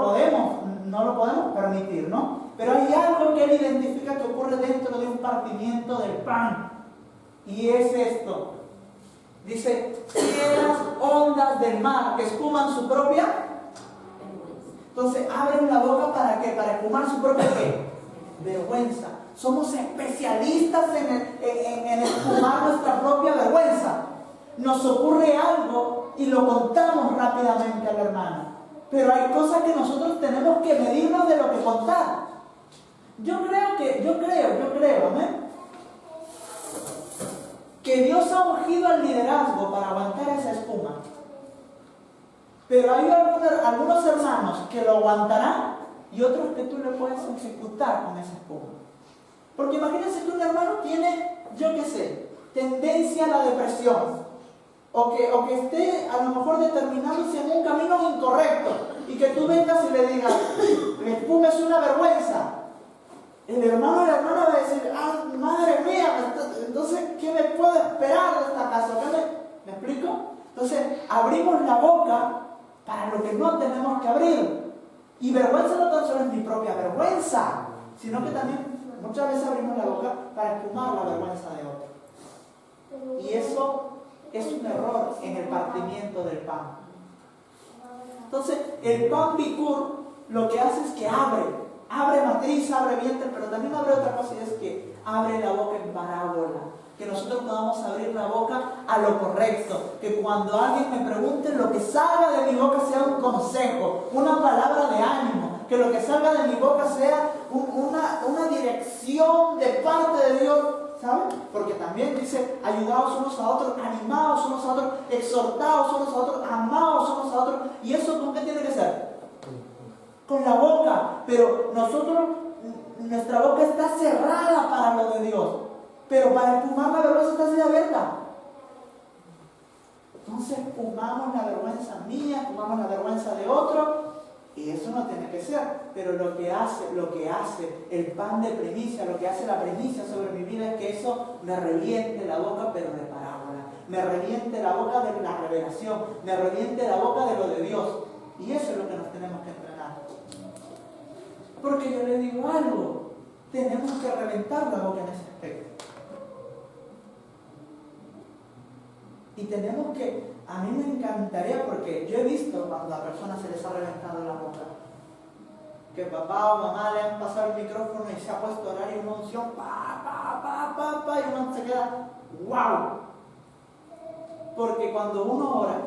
podemos permitir, ¿no? Pero hay algo que él identifica que ocurre dentro de un partimiento del pan. Y es esto. Dice, fieras ondas del mar que espuman su propia. Entonces abren la boca ¿para qué? Para espumar su propia ¿qué? Vergüenza. Somos especialistas en espumar nuestra propia vergüenza. Nos ocurre algo y lo contamos rápidamente al hermano. Pero hay cosas que nosotros tenemos que medirnos de lo que contar. Yo creo, amén, que Dios ha ungido al liderazgo para aguantar esa espuma. Pero hay algunos hermanos que lo aguantarán y otros que tú le puedes ejecutar con esa espuma. Porque imagínense que un hermano tiene, tendencia a la depresión. O que esté a lo mejor determinándose en un camino incorrecto. Y que tú vengas y le digas, la espuma es una vergüenza. El hermano o la hermana va a decir, madre mía, entonces, ¿qué me puede esperar de esta casa? ¿Me explico? Entonces, abrimos la boca para lo que no tenemos que abrir. Y vergüenza no tan solo es mi propia vergüenza, sino que también muchas veces abrimos la boca para espumar la vergüenza de otro. Y eso es un error en el partimiento del pan. Entonces, el pan bikur lo que hace es que abre matriz, abre vientre, pero también abre otra cosa, y es que abre la boca en parábola. Que nosotros podamos abrir la boca a lo correcto. Que cuando alguien me pregunte, lo que salga de mi boca sea un consejo, una palabra de ánimo. Que lo que salga de mi boca sea una dirección de parte de Dios, ¿saben? Porque también dice, ayudaos unos a otros, animaos unos a otros, exhortaos unos a otros, amaos unos a otros. ¿Y eso con qué tiene que ser? Con la boca. Pero nuestra boca está cerrada para lo de Dios. Pero para espumar la vergüenza está así abierta. Entonces espumamos la vergüenza mía, espumamos la vergüenza de otro. Y eso no tiene que ser, pero lo que hace el pan de primicia, lo que hace la primicia sobre mi vida es que eso me reviente la boca, pero de parábola, me reviente la boca de la revelación, me reviente la boca de lo de Dios. Y eso es lo que nos tenemos que entrenar. Porque yo le digo algo, tenemos que reventar la boca en ese aspecto. Y tenemos que, a mí me encantaría, porque yo he visto cuando a personas se les ha reventado la boca, que papá o mamá le han pasado el micrófono y se ha puesto a orar y una unción, y uno se queda, ¡wow! Porque cuando uno ora,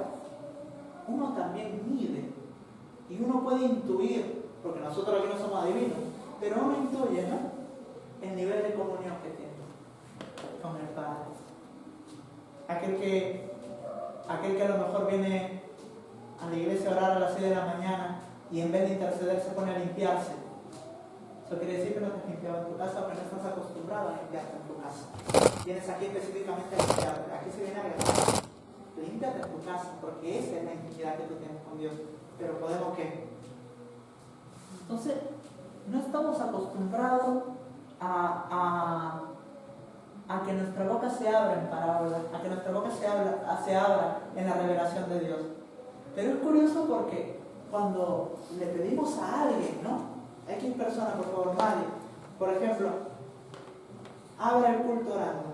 uno también mide, y uno puede intuir, porque nosotros aquí no somos adivinos, pero uno intuye, ¿no?, el nivel de comunión que tiene con el Padre. Aquel que a lo mejor viene a la iglesia a orar a las 6 de la mañana y en vez de interceder se pone a limpiarse. Eso quiere decir que no te has limpiado en tu casa porque no estás acostumbrado a limpiarte en tu casa. Vienes aquí específicamente a limpiarte. Aquí se viene a agradar. Límpiate en tu casa porque esa es la intimidad que tú tienes con Dios. Pero podemos que. Entonces, no estamos acostumbrados a que nuestra boca se abra en parábolas, a que nuestra boca se abra en la revelación de Dios. Pero es curioso porque cuando le pedimos a alguien, ¿no? X persona, por favor, nadie, por ejemplo, abra el culto orando,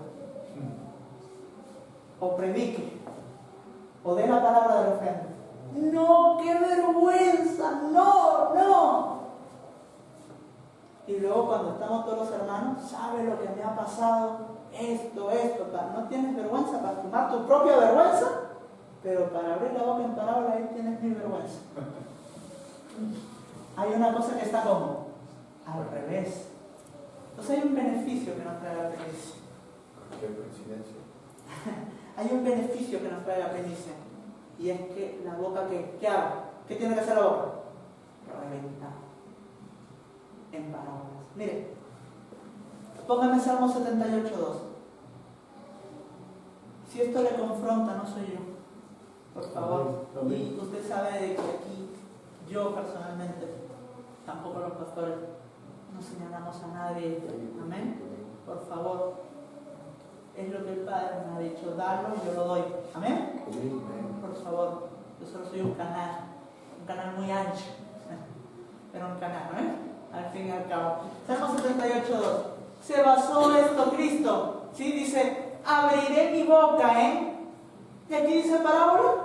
o predique, o dé la palabra de ofrenda. ¡No, qué vergüenza! ¡No! Y luego cuando estamos todos los hermanos, ¿sabe lo que me ha pasado? Esto, ¿no tienes vergüenza para tomar tu propia vergüenza? Pero para abrir la boca en parábola, ahí tienes mi vergüenza. Hay una cosa que está como al revés. Entonces hay un beneficio que nos trae la primicia. ¿Qué coincidencia? Hay un beneficio que nos trae la primicia. Y es que la boca, ¿qué haga? ¿Qué tiene que hacer la boca? Reventar en parábolas. Mire, póngame Salmo 78:2. Si esto le confronta, no soy yo. Por favor. Y usted sabe de que aquí, yo personalmente, tampoco los pastores, no señalamos a nadie. Amén. Por favor. Es lo que el Padre me ha dicho, darlo y yo lo doy. Amén. Por favor. Yo solo soy un canal muy ancho, pero un canal, ¿no? Al fin y al cabo. Salmo 78:2. Se basó esto Cristo, ¿sí? Dice, abriré mi boca, ¿Y aquí dice parábola?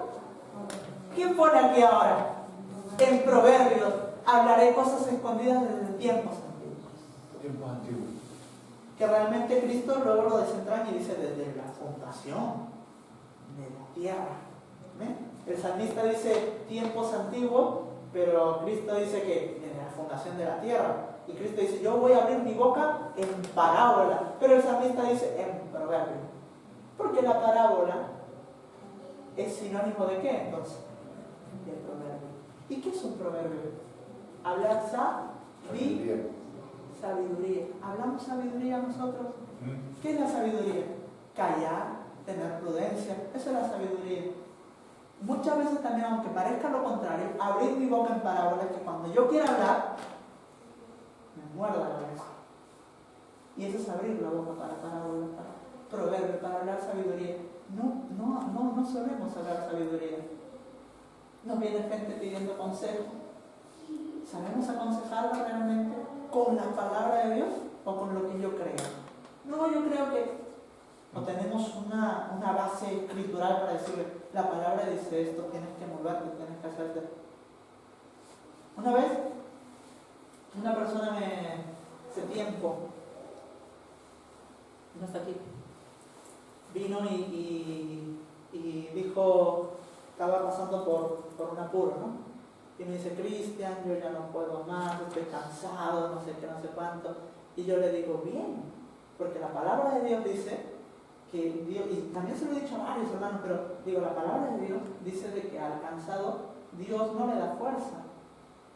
¿Quién pone aquí ahora? En Proverbios, hablaré cosas escondidas desde tiempos antiguos. Que realmente Cristo luego lo desentraña y dice, desde la fundación de la tierra. El salmista dice tiempos antiguos, pero Cristo dice que desde la fundación de la tierra. Y Cristo dice, yo voy a abrir mi boca en parábola. Pero el salmista dice en proverbio. Porque la parábola es sinónimo de ¿qué entonces? De proverbio. ¿Y qué es un proverbio? Hablar sabiduría. ¿Hablamos sabiduría nosotros? ¿Qué es la sabiduría? Callar, tener prudencia. Eso es la sabiduría. Muchas veces también, aunque parezca lo contrario, abrir mi boca en parábola es que cuando yo quiera hablar, me muerda la cabeza. Y eso es abrir la boca para parábolas, para proverbios, para hablar sabiduría. No solemos hablar sabiduría. Nos viene gente pidiendo consejo. ¿Sabemos aconsejarla realmente con la palabra de Dios o con lo que yo creo? No, yo creo que o tenemos una base escritural para decirle, la palabra dice esto, tienes que moverte, tienes que hacerte. Una vez, una persona hace tiempo, no está aquí, vino y dijo, estaba pasando por un apuro, ¿no? Y me dice, Cristian, yo ya no puedo más, estoy cansado, no sé qué, no sé cuánto. Y yo le digo, bien, porque la palabra de Dios dice que Dios, y también se lo he dicho a varios hermanos, pero digo, la palabra de Dios dice de que al cansado Dios no le da fuerza,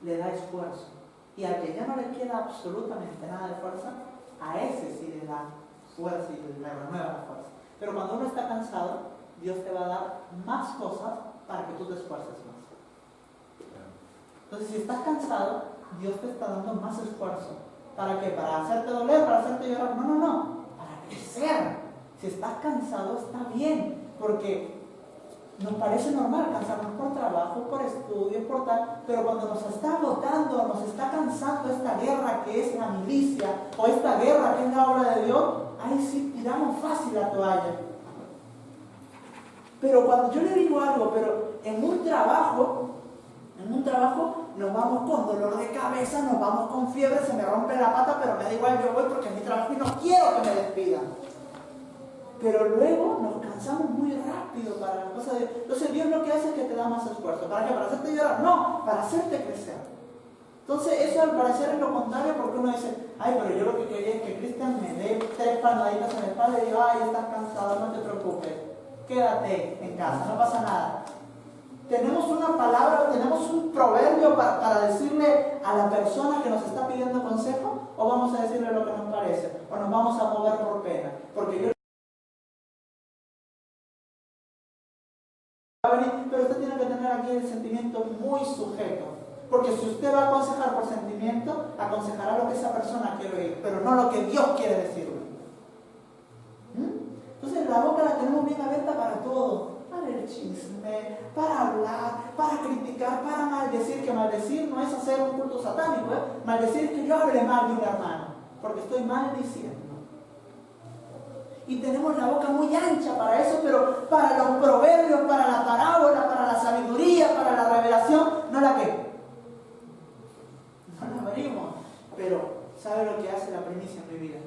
le da esfuerzo. Y al que ya no le queda absolutamente nada de fuerza, a ese sí le da fuerza y le renueva la fuerza. Pero cuando uno está cansado, Dios te va a dar más cosas para que tú te esfuerces más. Entonces, si estás cansado, Dios te está dando más esfuerzo. ¿Para qué? ¿Para hacerte doler? ¿Para hacerte llorar? No. Para crecer. Si estás cansado, está bien. Porque nos parece normal cansarnos por trabajo, por estudio, por tal. Pero cuando nos está agotando, nos está cansando esta guerra que es la milicia, o esta guerra que es la obra de Dios, ahí sí tiramos fácil la toalla. Pero cuando yo le digo algo, pero en un trabajo nos vamos con dolor de cabeza, nos vamos con fiebre, se me rompe la pata, pero me da igual, yo voy porque es mi trabajo y no quiero que me despidan. Pero luego nos cansamos muy rápido para las cosas de Dios. Entonces Dios lo que hace es que te da más esfuerzo. ¿Para qué? ¿Para hacerte llorar? No, para hacerte crecer. Entonces eso al parecer es lo contrario, porque uno dice, ay, pero yo lo que quería es que Cristian me dé 3 palmaditas en la espalda y digo, ay, estás cansado, no te preocupes, quédate en casa, no pasa nada. Tenemos una palabra, tenemos un proverbio para decirle a la persona que nos está pidiendo consejo, o vamos a decirle lo que nos parece, o nos vamos a mover por pena. Porque yo pero usted tiene que tener aquí el sentimiento muy sujeto. Porque si usted va a aconsejar por sentimiento, aconsejará lo que esa persona quiere oír, pero no lo que Dios quiere decirle. Entonces la boca la tenemos bien abierta para todo. Para el chisme, para hablar, para criticar, para maldecir. Que maldecir no es hacer un culto satánico, Maldecir es que yo hable mal de un hermano, porque estoy maldiciendo. Y tenemos la boca muy ancha para eso, pero para los proverbios, para la parábola, para la sabiduría, para la revelación, no la que. No la abrimos. Pero, ¿sabe lo que hace la primicia en mi vida?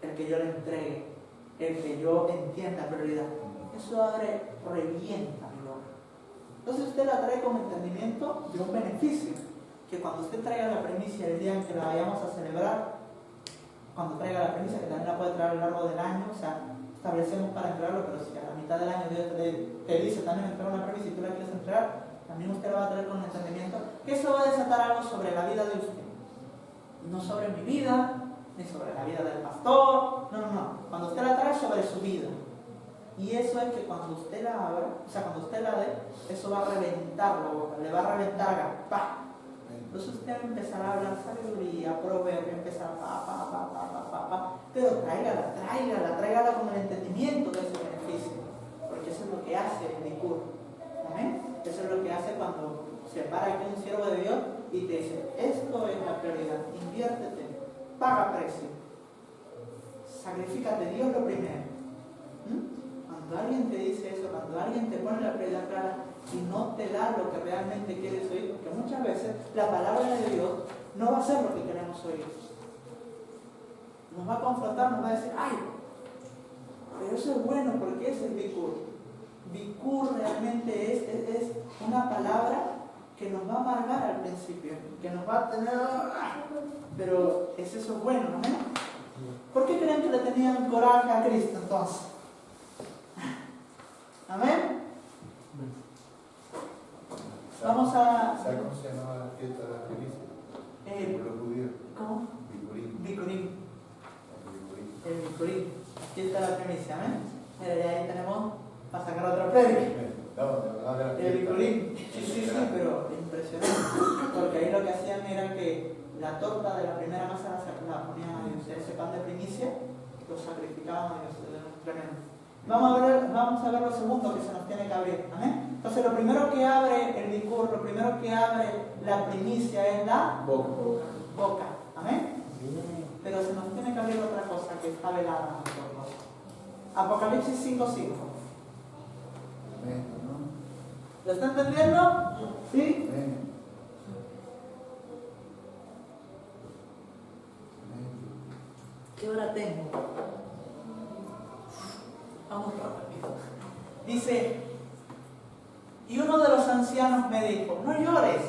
El que yo le entregue, el que yo entienda prioridad. Eso revienta mi boca. Entonces usted la trae con entendimiento de un beneficio. Que cuando usted traiga la primicia el día en que la vayamos a celebrar, cuando traiga la primicia, que también la puede traer a lo largo del año, o sea, establecemos para entregarlo, pero si a la mitad del año Dios te dice también entregar una primicia y tú la quieres entregar, también usted la va a traer con entendimiento, que eso va a desatar algo sobre la vida de usted. No sobre mi vida, ni sobre la vida del pastor, no. Cuando usted la trae, sobre su vida. Y eso es que cuando usted la abra, o sea, cuando usted la dé, eso va a reventar la boca, le va a reventar, ¡pah! Entonces usted empezará a hablar sabiduría, proverbio, empezará pero tráigala con el entendimiento de ese beneficio, porque eso es lo que hace el Licur. ¿Amén? Eso es lo que hace cuando se para aquí un siervo de Dios y te dice, esto es la prioridad, inviértete, paga precio, sacrifícate, Dios lo primero. Cuando alguien te dice eso, cuando alguien te pone la prioridad clara y no te da lo que realmente quieres oír, porque muchas veces la palabra de Dios no va a ser lo que queremos oír. Nos va a confrontar, nos va a decir, ay, pero eso es bueno porque es el Bikur. Bikur realmente es una palabra que nos va a amargar al principio, que nos va a tener, pero es eso bueno, ¿no? ¿Por qué creen que le tenían coraje a Cristo entonces? Amén. Vamos a... ¿Sabes cómo se llamaba la fiesta de la primicia? Por los judíos. ¿Cómo? Bicurín. El Bicurín. Fiesta de la primicia, ¿amén? Mira, ya ahí tenemos para sacar otra previa. El Bicurín. Sí, pero impresionante. Porque ahí lo que hacían era que la torta de la primera masa la ponían a Dios. Ese pan de primicia lo sacrificaban a Dios. Tremendo. Vamos a ver lo segundo que se nos tiene que abrir. ¿Amén? Entonces lo primero que abre el Bikur, lo primero que abre la primicia es la boca. ¿Amén? Pero se nos tiene que abrir otra cosa que está velada a nosotros. Apocalipsis 5:5. ¿Lo está entendiendo? ¿Sí? ¿Qué hora tengo? Vamos rápido. Dice, y uno de los ancianos me dijo, no llores,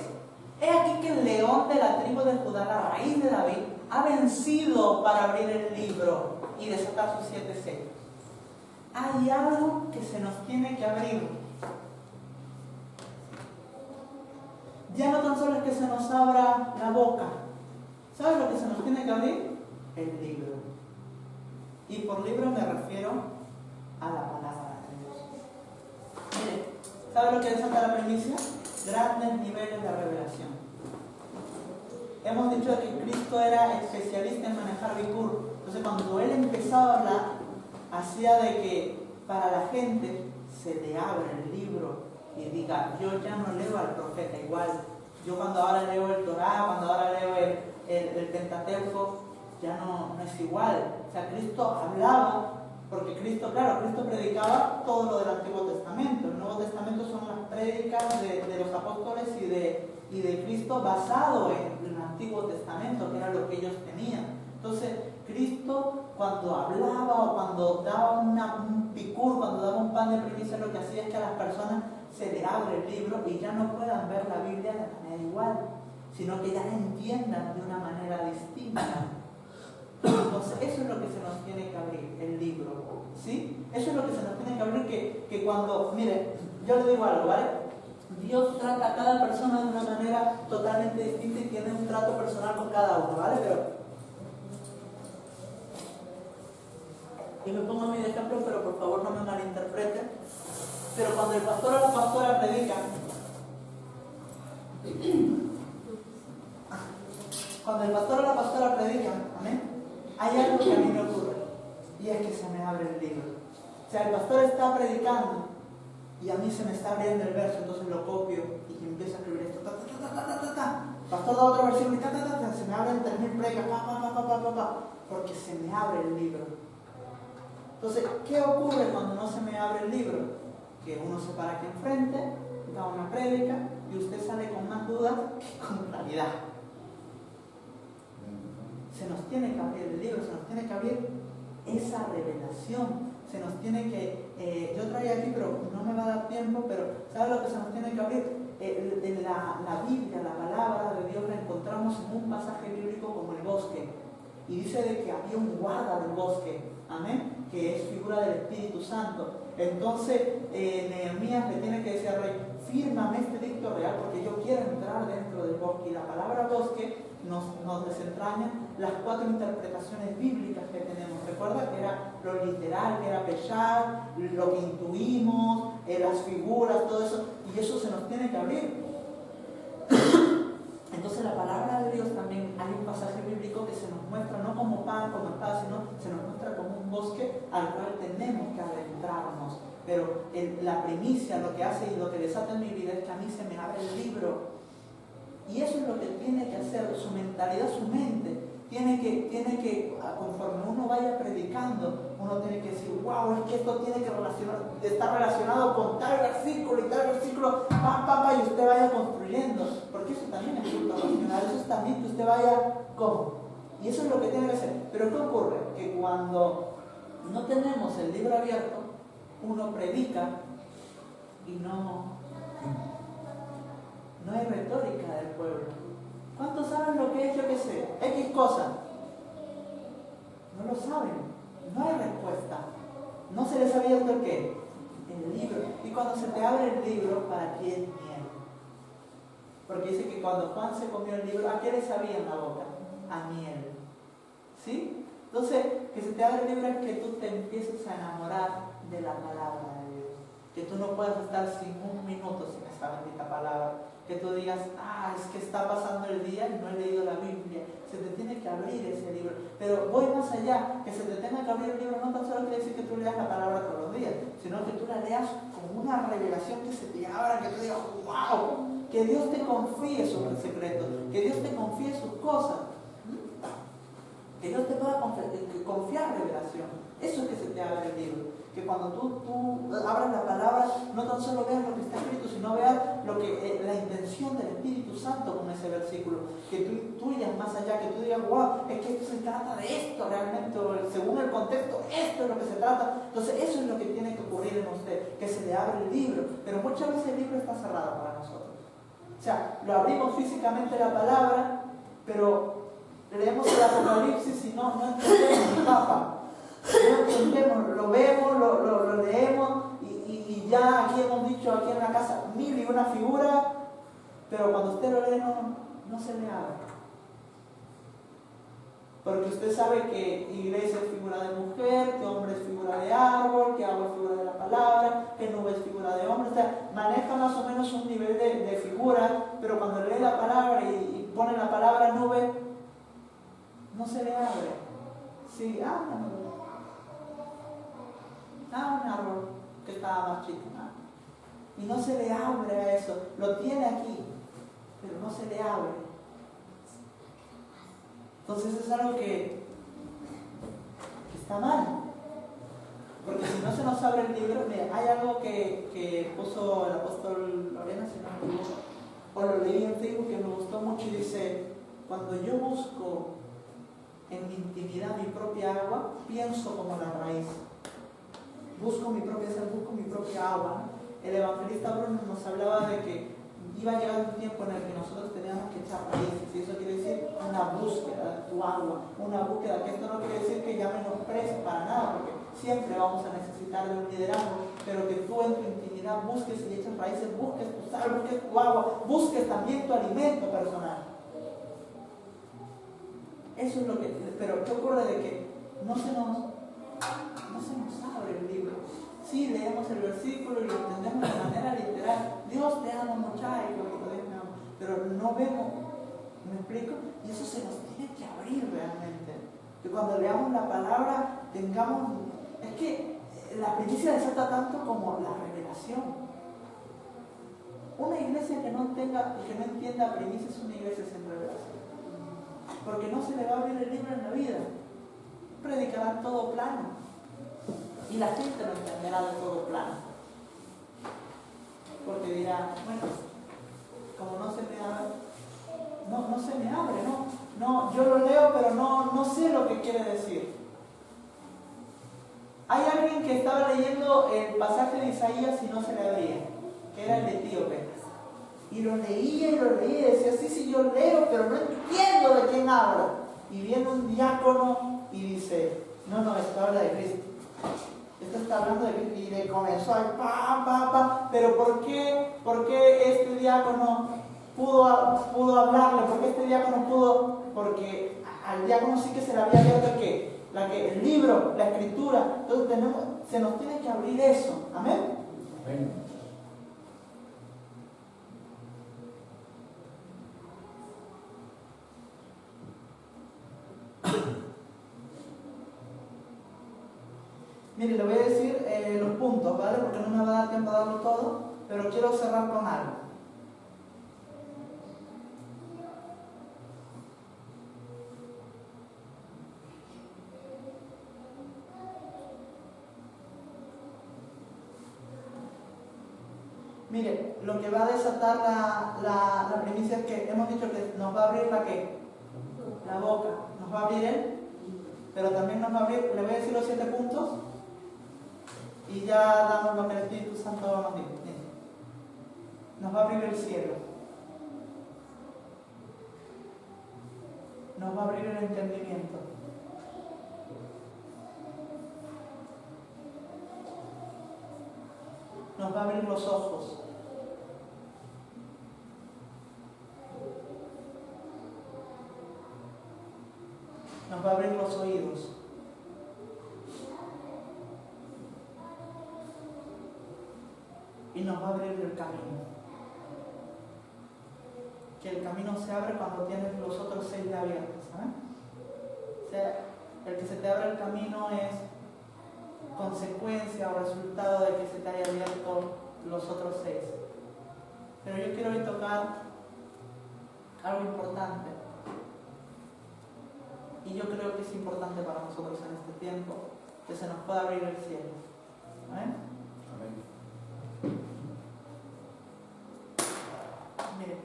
he aquí que el león de la tribu de Judá, la raíz de David, ha vencido para abrir el libro y desatar sus 7 sellos. Hay algo que se nos tiene que abrir. Ya no tan solo es que se nos abra la boca. ¿Sabes lo que se nos tiene que abrir? El libro. Y por libro me refiero a la palabra de Dios. Mire, ¿sabe lo que desata la primicia? grandes niveles de revelación. Hemos dicho que Cristo era especialista en manejar Bikur. Entonces cuando Él empezaba a hablar, hacía de que para la gente se le abre el libro y diga, yo ya no leo al profeta igual. Yo cuando ahora leo el Torá, cuando ahora leo el Pentateuco, ya no es igual. O sea, Cristo hablaba, porque Cristo predicaba todo lo del Antiguo Testamento. El Nuevo Testamento son las prédicas de los apóstoles y de Cristo basado en el Antiguo Testamento, que era lo que ellos tenían. Entonces, Cristo cuando hablaba o cuando daba un picur, cuando daba un pan de primicia, lo que hacía es que a las personas se le abre el libro y ya no puedan ver la Biblia de manera igual, sino que ya la entiendan de una manera distinta. Entonces, eso es lo que se nos tiene que abrir, el libro, ¿sí? Eso es lo que se nos tiene que abrir, que cuando, mire, yo le digo algo, ¿vale? Dios trata a cada persona de una manera totalmente distinta y tiene un trato personal con cada uno, ¿vale? Y me pongo a mí de ejemplo, pero por favor no me malinterpreten. Pero cuando el pastor o la pastora predican, amén, hay algo que a mí me ocurre, y es que se me abre el libro. O sea, el pastor está predicando y a mí se me está abriendo el verso, entonces lo copio y empiezo a escribir esto, pastor da otro versículo y se me abren 3000 predicas, porque se me abre el libro. Entonces, ¿qué ocurre cuando no se me abre el libro? Que uno se para aquí enfrente, da una prédica y usted sale con más dudas que con claridad. Se nos tiene que abrir el libro, se nos tiene que abrir esa revelación, se nos tiene que, yo traía aquí, pero no me va a dar tiempo, pero ¿sabe lo que se nos tiene que abrir? La Biblia, la palabra de Dios la encontramos en un pasaje bíblico como el bosque, y dice de que había un guarda del bosque, amén, que es figura del Espíritu Santo. Entonces Nehemías le tiene que decir al rey, fírmame este edicto real porque yo quiero entrar dentro del bosque. Y la palabra bosque nos desentraña las 4 interpretaciones bíblicas que tenemos. Recuerda que era lo literal, que era pechar, lo que intuimos, las figuras, todo eso, y eso se nos tiene que abrir. Entonces la palabra de Dios también, hay un pasaje bíblico que se nos muestra no como pan, como espada, sino se nos muestra como un bosque al cual tenemos que adentrarnos. Pero la primicia, lo que hace y lo que desata en mi vida es que a mí se me abre el libro. Y eso es lo que tiene que hacer su mentalidad, su mente. Tiene que, conforme uno vaya predicando, uno tiene que decir, wow, es que esto tiene que estar relacionado con tal versículo y tal versículo, y usted vaya construyendo. Porque eso también es culto racional, eso es también que usted vaya como. Y eso es lo que tiene que hacer. Pero ¿qué ocurre? Que cuando no tenemos el libro abierto, uno predica y no hay retórica del pueblo. ¿Cuántos saben lo que es, yo qué sé, X cosa? No lo saben, no hay respuesta. No se les ha abierto el qué, el libro. Y cuando se te abre el libro, ¿para qué es miel? Porque dice que cuando Juan se comió el libro, ¿a qué le sabía en la boca? A miel. ¿Sí? Entonces, que se te abre el libro es que tú te empieces a enamorar de la palabra de Dios. Que tú no puedas estar sin un minuto sin esa bendita palabra. Que tú digas, es que está pasando el día y no he leído la Biblia. Se te tiene que abrir ese libro. Pero voy más allá, que se te tenga que abrir el libro no tan solo quiere decir que tú leas la palabra todos los días, sino que tú la leas con una revelación que se te abra, que tú digas, wow, que Dios te confíe sus secretos, que Dios te confíe sus cosas, que Dios te pueda confiar revelación. Eso es que se te abre el libro. Que cuando tú abras la palabra, no tan solo veas lo que está escrito, sino veas la intención del Espíritu Santo con ese versículo. Que tú intuyas más allá, que tú digas, wow, es que esto se trata de esto realmente, o según el contexto, esto es lo que se trata. Entonces eso es lo que tiene que ocurrir en usted, que se le abre el libro. Pero muchas veces el libro está cerrado para nosotros. O sea, lo abrimos físicamente la palabra, pero leemos el Apocalipsis y no entendemos ni papa. No entendemos, lo vemos, lo leemos y ya aquí hemos dicho, aquí en la casa, 1001 figuras, pero cuando usted lo lee no se le abre. Porque usted sabe que iglesia es figura de mujer, que hombre es figura de árbol, que agua es figura de la palabra, que nube es figura de hombre. O sea, maneja más o menos un nivel de figura nada, no veo. Nada, un árbol que estaba más chico, nada. Y no se le abre a eso, lo tiene aquí, pero no se le abre. Entonces es algo que está mal. Porque si no se nos abre el libro, mira, hay algo que puso el apóstol Lorena, si no me equivoco, o lo leí en Facebook que me gustó mucho y dice: cuando yo busco en mi intimidad mi propia agua, pienso como la raíz. Busco mi propia sal, busco mi propia agua. El evangelista Bruno nos hablaba de que iba a llegar un tiempo en el que nosotros teníamos que echar raíces, y eso quiere decir una búsqueda de tu agua, una búsqueda, que esto no quiere decir que ya menosprecies para nada, porque siempre vamos a necesitar de un liderazgo, pero que tú en tu intimidad busques y eches raíces, busques tu sal, busques tu agua, busques también tu alimento personal. Eso es lo que, pero ¿qué ocurre? De que no se nos abre el libro. Sí, leemos el versículo y lo entendemos de manera literal. Dios te ama, muchacho, Dios me ama. Pero no vemos, ¿me explico? Y eso se nos tiene que abrir realmente. Que cuando leamos la palabra tengamos... Es que la primicia desata tanto como la revelación. Una iglesia que no entienda primicia es una iglesia sin revelación. Porque no se le va a abrir el libro en la vida. Predicarán todo plano. Y la gente no entenderá de todo plano. Porque dirá, bueno, como no se me abre, no se me abre, no, yo lo leo, pero no sé lo que quiere decir. Hay alguien que estaba leyendo el pasaje de Isaías y no se le abría, que era el etíope. Y lo leía y decía, sí, yo leo, pero no entiendo de quién habla. Y viene un diácono y dice, no, esto habla de Cristo. Esto está hablando de Cristo. Y le comenzó a pero ¿por qué este diácono pudo hablarle? ¿Por qué este diácono pudo? Porque al diácono sí que se le había abierto el libro, la escritura. Entonces se nos tiene que abrir eso. ¿Amén? Amén. Mire, le voy a decir los puntos, ¿vale? Porque no me va a dar tiempo a darlo todo, pero quiero cerrar con algo. Mire, lo que va a desatar la primicia es que hemos dicho que nos va a abrir la boca, nos va a abrir él, pero también nos va a abrir, le voy a decir los 7 puntos. Y ya damos lo que el Espíritu Santo nos dice. Nos va a abrir el cielo. Nos va a abrir el entendimiento. Nos va a abrir los ojos. Nos va a abrir los oídos. Y nos va a abrir el camino. Que el camino se abre cuando tienes los otros 6 ya abiertos, ¿sabes? O sea, el que se te abra el camino es consecuencia o resultado de que se te haya abierto los otros 6. Pero yo quiero hoy tocar algo importante. Y yo creo que es importante para nosotros en este tiempo, que se nos pueda abrir el cielo. ¿Amén? Mire,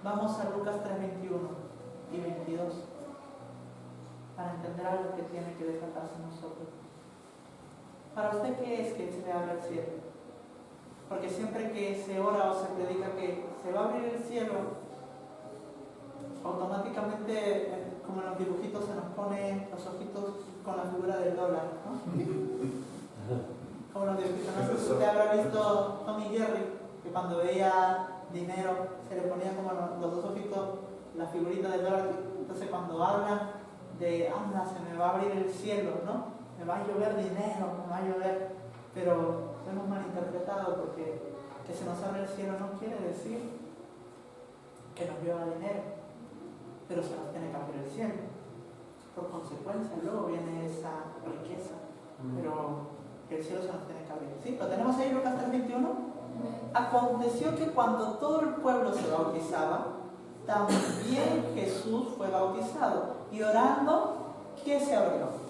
vamos a Lucas 3:21 y 22 para entender algo que tiene que desatarse en nosotros. ¿Para usted qué es que se le abra el cielo? Porque siempre que se ora o se predica que se va a abrir el cielo, automáticamente, como en los dibujitos, se nos pone los ojitos con la figura del dólar, ¿no? Como los dibujitos. No sé si usted habrá visto Tom y Jerry, que cuando veía dinero se le ponía como los 2 ojitos la figurita del dólar. Entonces cuando hablan de anda, se me va a abrir el cielo, ¿no? Me va a llover dinero, me va a llover, pero lo hemos malinterpretado, porque que se nos abre el cielo no quiere decir que nos llueva dinero, pero se nos tiene que abrir el cielo. por consecuencia luego viene esa riqueza, pero el cielo se nos tiene que abrir. ¿Sí? ¿Lo tenemos ahí, Lucas 3:21? Aconteció que cuando todo el pueblo se bautizaba, también Jesús fue bautizado, y orando, ¿qué se abrió?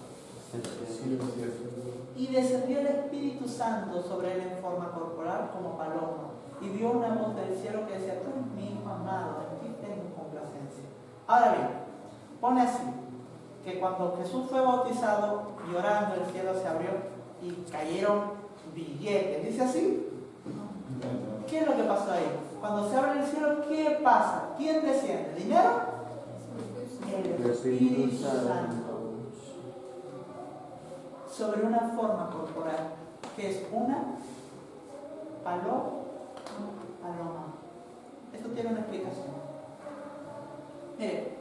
Y descendió el Espíritu Santo sobre él en forma corporal como paloma, y vio una voz del cielo que decía: tú eres mi hijo amado, en ti tengo complacencia. Ahora bien, pone así, que cuando Jesús fue bautizado y orando, el cielo se abrió y cayeron billetes. ¿Dice así? ¿Qué es lo que pasó ahí? Cuando se abre el cielo, ¿qué pasa? ¿Quién desciende? ¿Dinero? El Espíritu Santo. Sobre una forma corporal, que es una paloma. Esto tiene una explicación. Mire,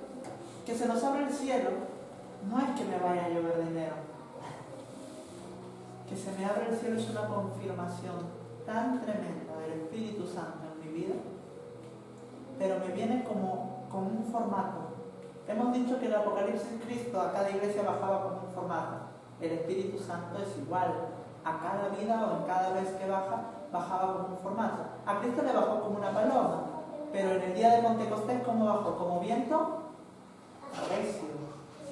que se nos abre el cielo no es que me vaya a llover dinero. Que se me abre el cielo es una confirmación tan tremenda del Espíritu Santo en mi vida, pero me viene como un formato. Hemos dicho que el Apocalipsis Cristo a cada iglesia bajaba como un formato. El Espíritu Santo es igual. A cada vida o en cada vez que bajaba como un formato. A Cristo le bajó como una paloma, pero en el día de Pentecostés, ¿cómo bajó? Como viento recio,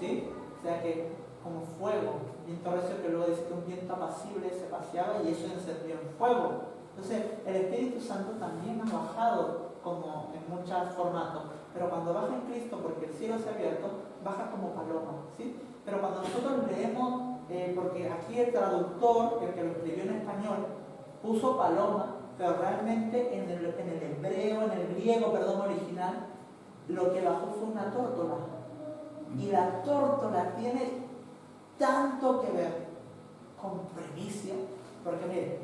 ¿sí? O sea que como fuego, viento recio, que luego dice que un viento apacible se paseaba y eso encendió en fuego. Entonces el Espíritu Santo también ha bajado como en muchos formatos, pero cuando baja en Cristo, porque el cielo se ha abierto, baja como paloma, ¿sí? Pero cuando nosotros leemos, porque aquí el traductor, el que lo escribió en español, puso paloma, pero realmente en el hebreo, en el griego, original, lo que bajó fue una tórtola. Y la tórtola tiene tanto que ver con primicia, porque mire,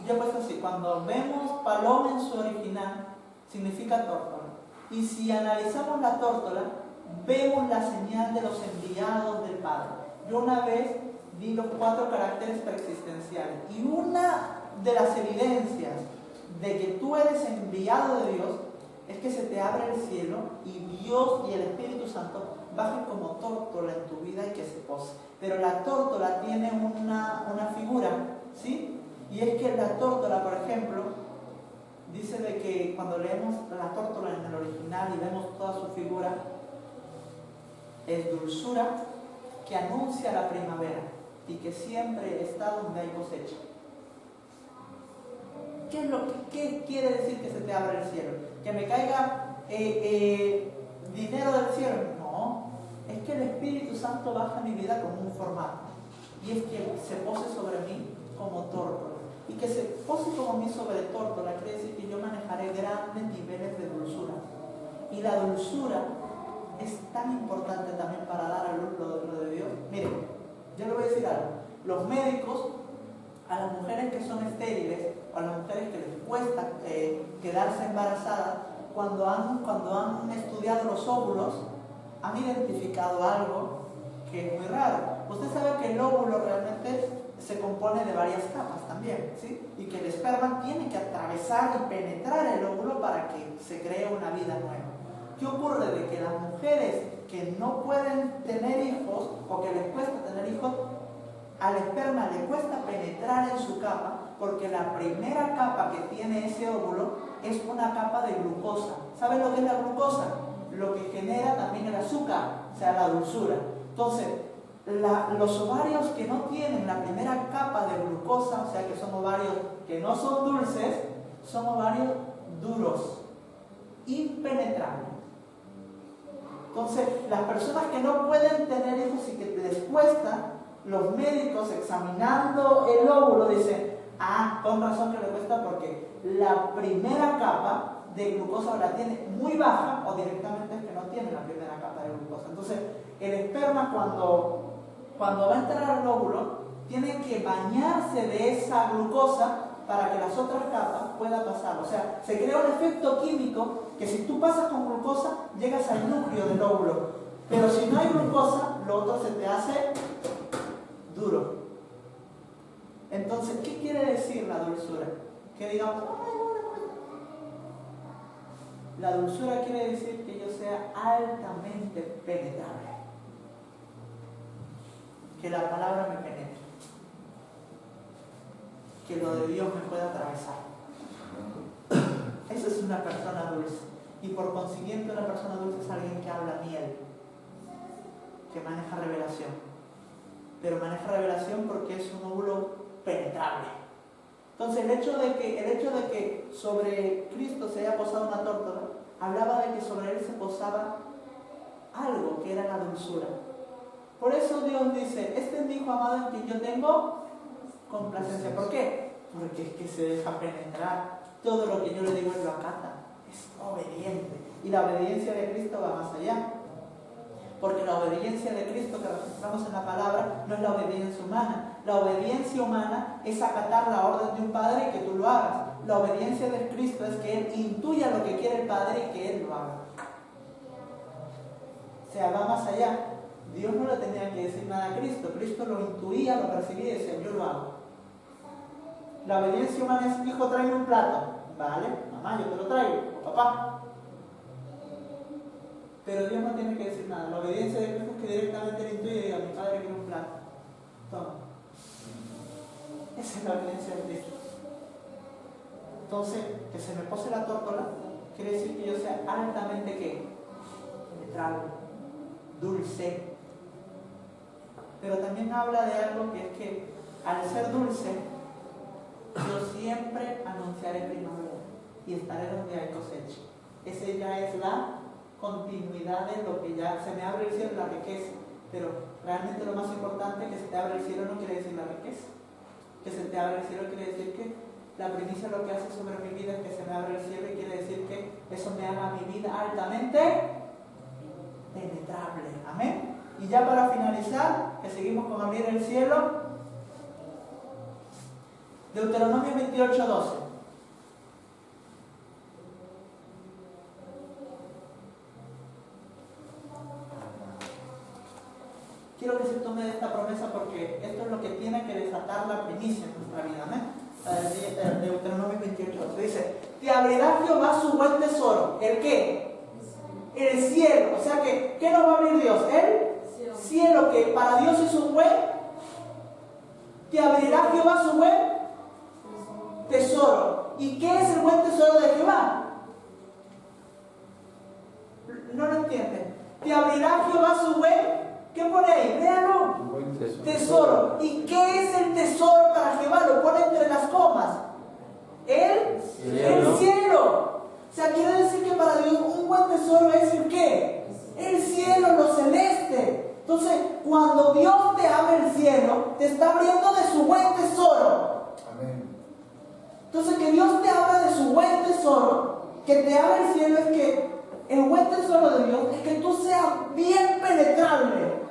yo he puesto así, cuando vemos paloma en su original, significa tórtola. Y si analizamos la tórtola, vemos la señal de los enviados del Padre. Yo una vez di los 4 caracteres preexistenciales, y una de las evidencias de que tú eres enviado de Dios es que se te abre el cielo y Dios y el Espíritu Santo bajen como tórtola en tu vida y que se pose. Pero la tórtola tiene una figura, ¿sí? Y es que la tórtola, por ejemplo, dice de que cuando leemos la tórtola en el original y vemos toda su figura, es dulzura que anuncia la primavera y que siempre está donde hay cosecha. ¿Qué quiere decir que se te abra el cielo? ¿Que me caiga dinero del cielo? No, es que el Espíritu Santo baja a mi vida como un formato, y es que se pose sobre mí como tórtola. Y que se pose como mí sobre tórtola quiere decir que yo manejaré grandes niveles de dulzura. Y la dulzura es tan importante también para dar a luz lo de Dios. Miren, yo le voy a decir algo. Los médicos, a las mujeres que son estériles, o a las mujeres que les cuesta quedarse embarazadas, cuando han estudiado los óvulos, han identificado algo que es muy raro. Usted sabe que el óvulo realmente se compone de varias capas también, ¿sí? Y que el esperma tiene que atravesar y penetrar el óvulo para que se cree una vida nueva. ¿Qué ocurre? De que las mujeres que no pueden tener hijos o que les cuesta tener hijos, al esperma le cuesta penetrar en su capa, porque la primera capa que tiene ese óvulo es una capa de glucosa. ¿Saben lo que es la glucosa? Lo que genera también el azúcar, o sea, la dulzura. Entonces, los ovarios que no tienen la primera capa de glucosa, o sea, que son ovarios que no son dulces, son ovarios duros, impenetrables. Entonces, las personas que no pueden tener hijos y que les cuesta, los médicos examinando el óvulo dicen: con razón que le cuesta, porque la primera capa de glucosa la tiene muy baja, o directamente es que no tiene la primera capa de glucosa. Entonces, el esperma cuando va a entrar al óvulo, tiene que bañarse de esa glucosa para que las otras capas puedan pasar. O sea, se crea un efecto químico que si tú pasas con glucosa, llegas al núcleo del óvulo. Pero si no hay glucosa, lo otro se te hace duro. Entonces, ¿qué quiere decir la dulzura? Que digamos, la dulzura quiere decir que yo sé sea altamente penetrable. Que la palabra me penetre. Que lo de Dios me pueda atravesar. Esa es una persona dulce. Y por consiguiente una persona dulce es alguien que habla miel. Que maneja revelación. Pero maneja revelación porque es un óvulo penetrable. Entonces el hecho de que sobre Cristo se haya posado una tórtola, hablaba de que sobre él se posaba algo que era la dulzura. Por eso Dios dice, este es mi hijo amado en quien yo tengo complacencia. ¿Por qué? Porque es que se deja penetrar. Todo lo que yo le digo él lo acata. Es obediente. Y la obediencia de Cristo va más allá. Porque la obediencia de Cristo que registramos en la palabra no es la obediencia humana. La obediencia humana es acatar la orden de un padre y que tú lo hagas. La obediencia de Cristo es que Él intuya lo que quiere el Padre y que Él lo haga. O sea, va más allá. Dios no le tenía que decir nada a Cristo. Cristo lo intuía, lo percibía y decía, yo lo hago. La obediencia humana es, hijo, tráeme un plato. Vale, mamá, yo te lo traigo. O papá. Pero Dios no tiene que decir nada. La obediencia de Cristo es que directamente le intuye y diga, mi padre quiere un plato. Toma. Esa es la obediencia de Cristo. Entonces, que se me pose la tórtola quiere decir que yo sea altamente ¿qué? Penetrable, dulce. Pero también habla de algo que es que al ser dulce, yo siempre anunciaré primavera y estaré donde hay cosecha. Esa ya es la continuidad de lo que ya se me abre el cielo, la riqueza. Pero realmente lo más importante es que se te abre el cielo no quiere decir la riqueza. Que se te abre el cielo quiere decir que la primicia lo que hace sobre mi vida es que se me abre el cielo y quiere decir que eso me haga mi vida altamente penetrable. Amén. Y ya para finalizar, que seguimos con abrir el cielo, Deuteronomio 28:12. Quiero que se tome de esta promesa porque esto es lo que tiene que desatar la primicia en nuestra vida. ¿Amén? Deuteronomio 28:12 dice, te abrirá Jehová su buen tesoro. ¿El qué? El cielo. O sea que, ¿qué nos va a abrir Dios? El cielo, que para Dios es un buen. Te abrirá Jehová su buen tesoro. ¿Y qué es el buen tesoro de Jehová? No lo entienden. Te abrirá Jehová su buen. ¿Qué pone ahí? Véanlo. Tesoro. ¿Y qué es el tesoro para Jehová? Lo pone entre las comas. El cielo. O sea, quiere decir que para Dios un buen tesoro es el ¿qué? El cielo, lo celeste. Entonces, cuando Dios te abre el cielo, te está abriendo de su buen tesoro. Amén. Entonces, que Dios te abra de su buen tesoro, que te abra el cielo, es que el buen tesoro de Dios es que tú seas bien penetrable.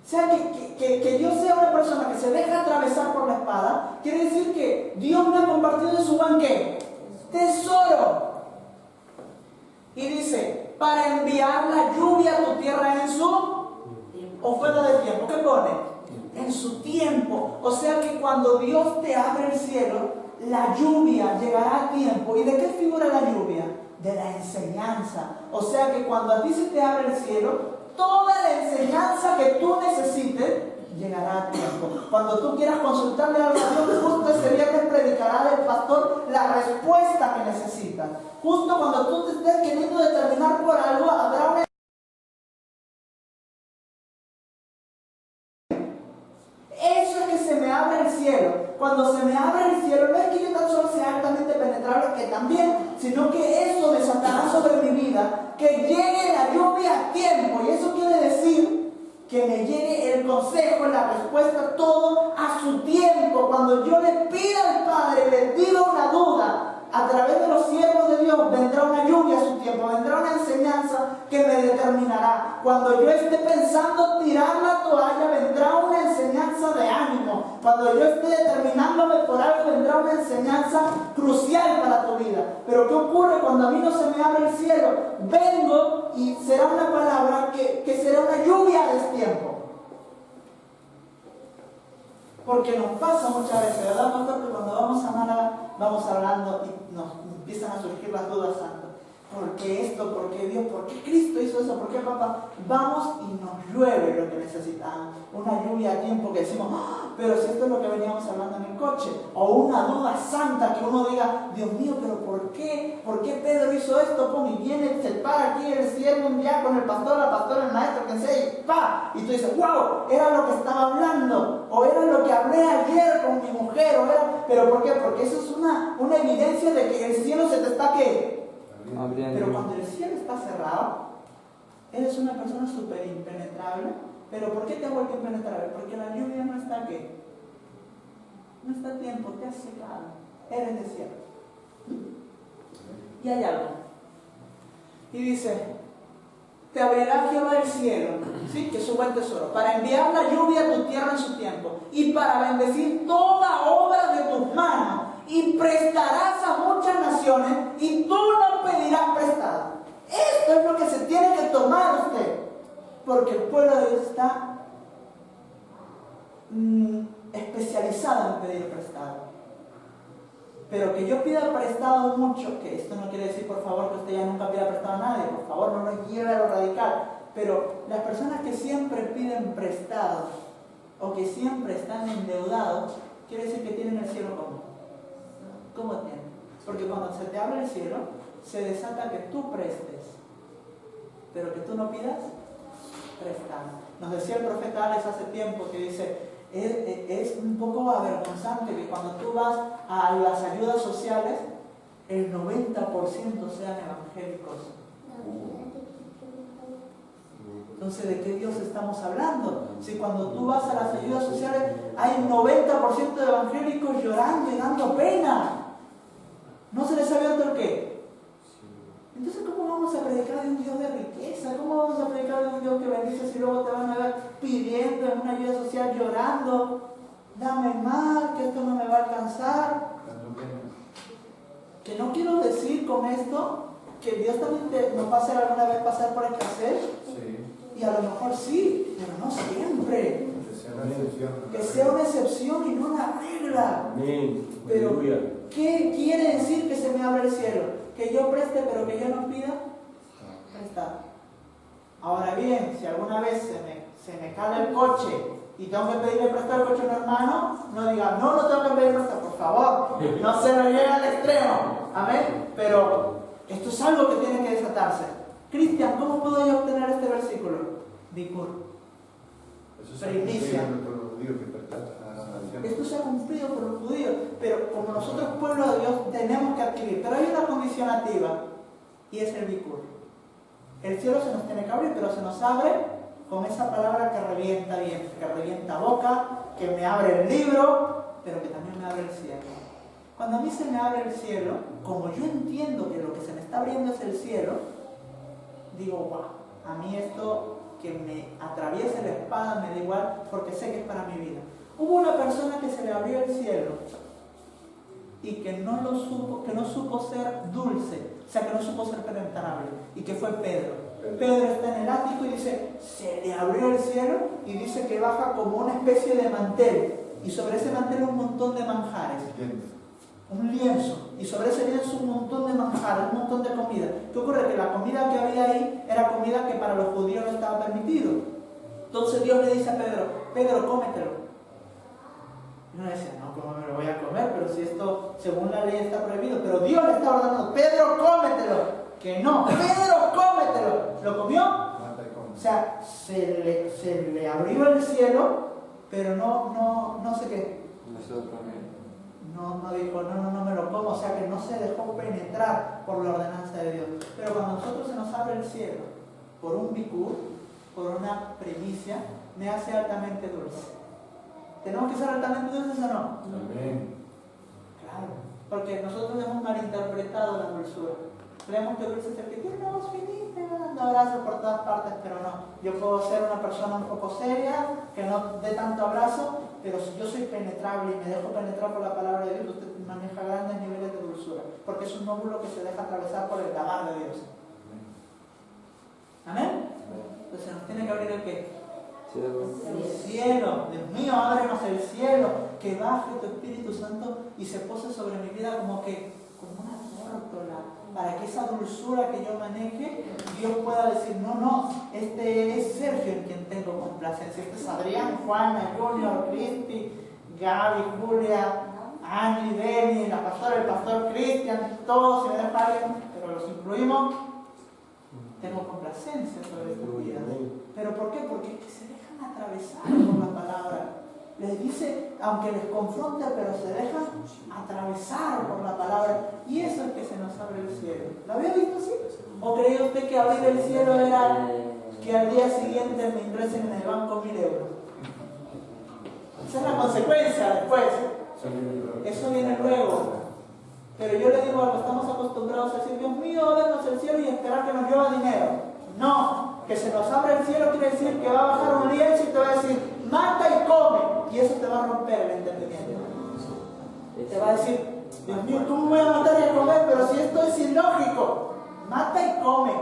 O sea, que Dios sea una persona que se deja atravesar por la espada, quiere decir que Dios me ha compartido de su banquete, tesoro. Y dice, para enviar la lluvia a tu tierra en su, o fuera de tiempo, ¿qué pone? En su tiempo. O sea que cuando Dios te abre el cielo, la lluvia llegará a tiempo. ¿Y de qué figura la lluvia? De la enseñanza. O sea que cuando a ti se te abre el cielo, toda la enseñanza que tú necesites llegará a tiempo. Cuando tú quieras consultarle algo a Dios, justo ese viernes predicará del pastor la respuesta que necesitas. Justo cuando tú te estés queriendo determinar por algo, habrá una. Eso es que se me abre el cielo. Cuando se me abre el cielo, no es que yo tan solo sea altamente penetrable, que también, sino que eso desatará sobre mi vida, que llegue la lluvia a tiempo. Y eso quiere decir que me llegue el consejo, la respuesta, todo a su tiempo. Cuando yo le pida al Padre, le diga una duda, a través de los siervos de Dios vendrá una lluvia a su tiempo, vendrá una enseñanza que me determinará. Cuando yo esté pensando tirar la toalla, vendrá una enseñanza de ánimo. Cuando yo esté determinándome por algo, vendrá una enseñanza crucial para tu vida. Pero ¿qué ocurre cuando a mí no se me abre el cielo? Vengo y será una palabra que será una lluvia a destiempo. Porque nos pasa muchas veces, ¿verdad, pastor? Que cuando vamos a Málaga, vamos hablando y nos empiezan a surgir las dudas santas. ¿por qué esto? ¿Por qué Dios? ¿Por qué Cristo hizo eso? ¿Por qué papá? Vamos y nos llueve lo que necesitamos. Una lluvia a tiempo que decimos, ¡oh! Pero si esto es lo que veníamos hablando en el coche. O una duda santa que uno diga, Dios mío, ¿pero por qué? ¿Por qué Pedro hizo esto? ¡Pum! Y viene, se para aquí el siervo un día con el pastor, la pastora, el maestro, que sea, y ¡pa! Y tú dices, ¡wow! Era lo que estaba hablando. O era lo que hablé ayer con mi mujer. O era... ¿Pero por qué? Porque eso es una evidencia de que el cielo se te está, ¿qué? Pero cuando el cielo está cerrado, eres una persona súper impenetrable. ¿Pero por qué te ha vuelto impenetrable? Porque la lluvia no está, ¿qué? No está a tiempo, te has secado. Eres desierto. Y hay algo. Y dice, te abrirá Jehová el cielo, ¿sí? Que es su buen tesoro, para enviar la lluvia a tu tierra en su tiempo, y para bendecir toda obra de tus manos, y prestarás a muchas naciones, y tú no pedirás prestado. Esto es lo que se tiene que tomar usted, porque el pueblo de Dios está especializado en pedir prestado. Pero que yo pida prestado mucho, que esto no quiere decir por favor que usted ya nunca pida prestado a nadie, por favor no nos lleve a lo radical, pero las personas que siempre piden prestado o que siempre están endeudados, quiere decir que tienen el cielo ¿cómo tienen? Porque cuando se te abre el cielo, se desata que tú prestes, pero que tú no pidas prestado. Nos decía el profeta Alex hace tiempo que dice, es un poco avergonzante que cuando tú vas a las ayudas sociales, el 90% sean evangélicos. Entonces, ¿de qué Dios estamos hablando? Si cuando tú vas a las ayudas sociales hay un 90% de evangélicos llorando y dando pena, ¿no se les ha abierto el qué? Entonces, ¿cómo vamos a predicar de un Dios de riqueza? ¿Cómo vamos a predicar de un Dios que bendice si luego te van a ver pidiendo en una ayuda social, llorando? Dame más, que esto no me va a alcanzar. Que no quiero decir con esto que Dios también nos va a hacer alguna vez pasar por escasez. Sí. Y a lo mejor sí, pero no siempre. Que sea una excepción y no una regla. Amén. Pero, ¿qué quiere decir que se me abre el cielo? Que yo preste, pero que yo no pida prestar. Ahora bien, si alguna vez se me cala el coche y tengo que pedirle prestado el coche a un hermano, no diga, no tengo que pedir prestado, por favor, no se lo lleve al extremo. Amén. Pero esto es algo que tiene que desatarse. Cristian, ¿cómo puedo yo obtener este versículo? Bikur. Primicia. Esto se ha cumplido por los judíos, pero como nosotros, pueblo de Dios, tenemos que adquirir. Pero hay una condicionativa, y es el bikur. El cielo se nos tiene que abrir, pero se nos abre con esa palabra que revienta bien, que revienta boca, que me abre el libro, pero que también me abre el cielo. Cuando a mí se me abre el cielo, como yo entiendo que lo que se me está abriendo es el cielo, digo, wow, a mí esto que me atraviese la espada me da igual, porque sé que es para mi vida. Hubo una persona que se le abrió el cielo y que no supo ser dulce, o sea, que no supo ser penetrable, y que fue Pedro. Pedro está en el ático y dice, se le abrió el cielo, y dice que baja como una especie de mantel, y sobre ese mantel un montón de manjares, un lienzo, y sobre ese lienzo un montón de manjares, un montón de comida. ¿Qué ocurre? Que la comida que había ahí era comida que para los judíos no estaba permitido. Entonces Dios le dice a Pedro, Pedro, cómetelo. Y uno decía, no, ¿cómo me lo voy a comer? Pero si esto, según la ley, está prohibido. Pero Dios le está ordenando, Pedro, cómetelo. Que no, Pedro, cómetelo. ¿Lo comió? O sea, se le abrió el cielo, pero no sé qué. No dijo, no me lo como. O sea, que no se dejó penetrar por la ordenanza de Dios. Pero cuando a nosotros se nos abre el cielo, por un bikur, por una primicia, me hace altamente dulce. ¿Tenemos que ser altamente dulces o no? Amén. Claro, porque nosotros hemos malinterpretado la dulzura. Creemos que dulce es el que tiene una voz finita, dando abrazos por todas partes, pero no. Yo puedo ser una persona un poco seria, que no dé tanto abrazo, pero si yo soy penetrable y me dejo penetrar por la palabra de Dios, usted maneja grandes niveles de dulzura, porque es un nódulo que se deja atravesar por el gamar de Dios. ¿Amén? Entonces nos tiene que abrir el qué. El cielo, Dios mío, ábrenos el cielo, que baje tu Espíritu Santo y se pose sobre mi vida como una tórtola. para que esa dulzura que yo maneje, Dios pueda decir, no, este es Sergio en quien tengo complacencia, este es Adrián, Juana, Junior, Cristi, Gaby, Julia, Angie, Denny, la pastora, el pastor Cristian, todos, si me deja alguien, pero los incluimos, tengo complacencia sobre sus vidas. ¿Pero por qué? Porque es que se dejan atravesar por la palabra. Les dice, aunque les confronte, pero se dejan atravesar por la palabra. Y eso es que se nos abre el cielo. ¿Lo había visto así? ¿O creía usted que abrir el cielo era que al día siguiente me ingresen en el banco 1.000 euros? Esa es la consecuencia después. Eso viene luego. Pero yo le digo algo, estamos acostumbrados a decir, Dios mío, darnos el cielo y esperar que nos llueva dinero. No, que se nos abra el cielo quiere decir que va a bajar un lienzo y te va a decir, mata y come. Y eso te va a romper el entendimiento. Te va a decir, Dios mío, ¿cómo me voy a matar y a comer? Pero si esto es ilógico, mata y come.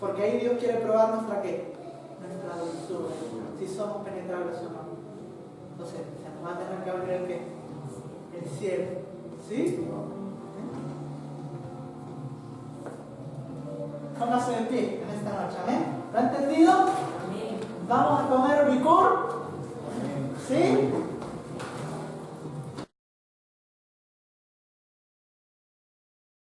Porque ahí Dios quiere probar nuestra ¿qué? Nuestra dulzura. Si somos penetrables o no. Entonces, se nos va a tener que abrir el ¿qué? El cielo. ¿Sí? Póngase de pie en esta noche, ¿amén? ¿Lo ha entendido? Vamos a comer licor. ¿Sí?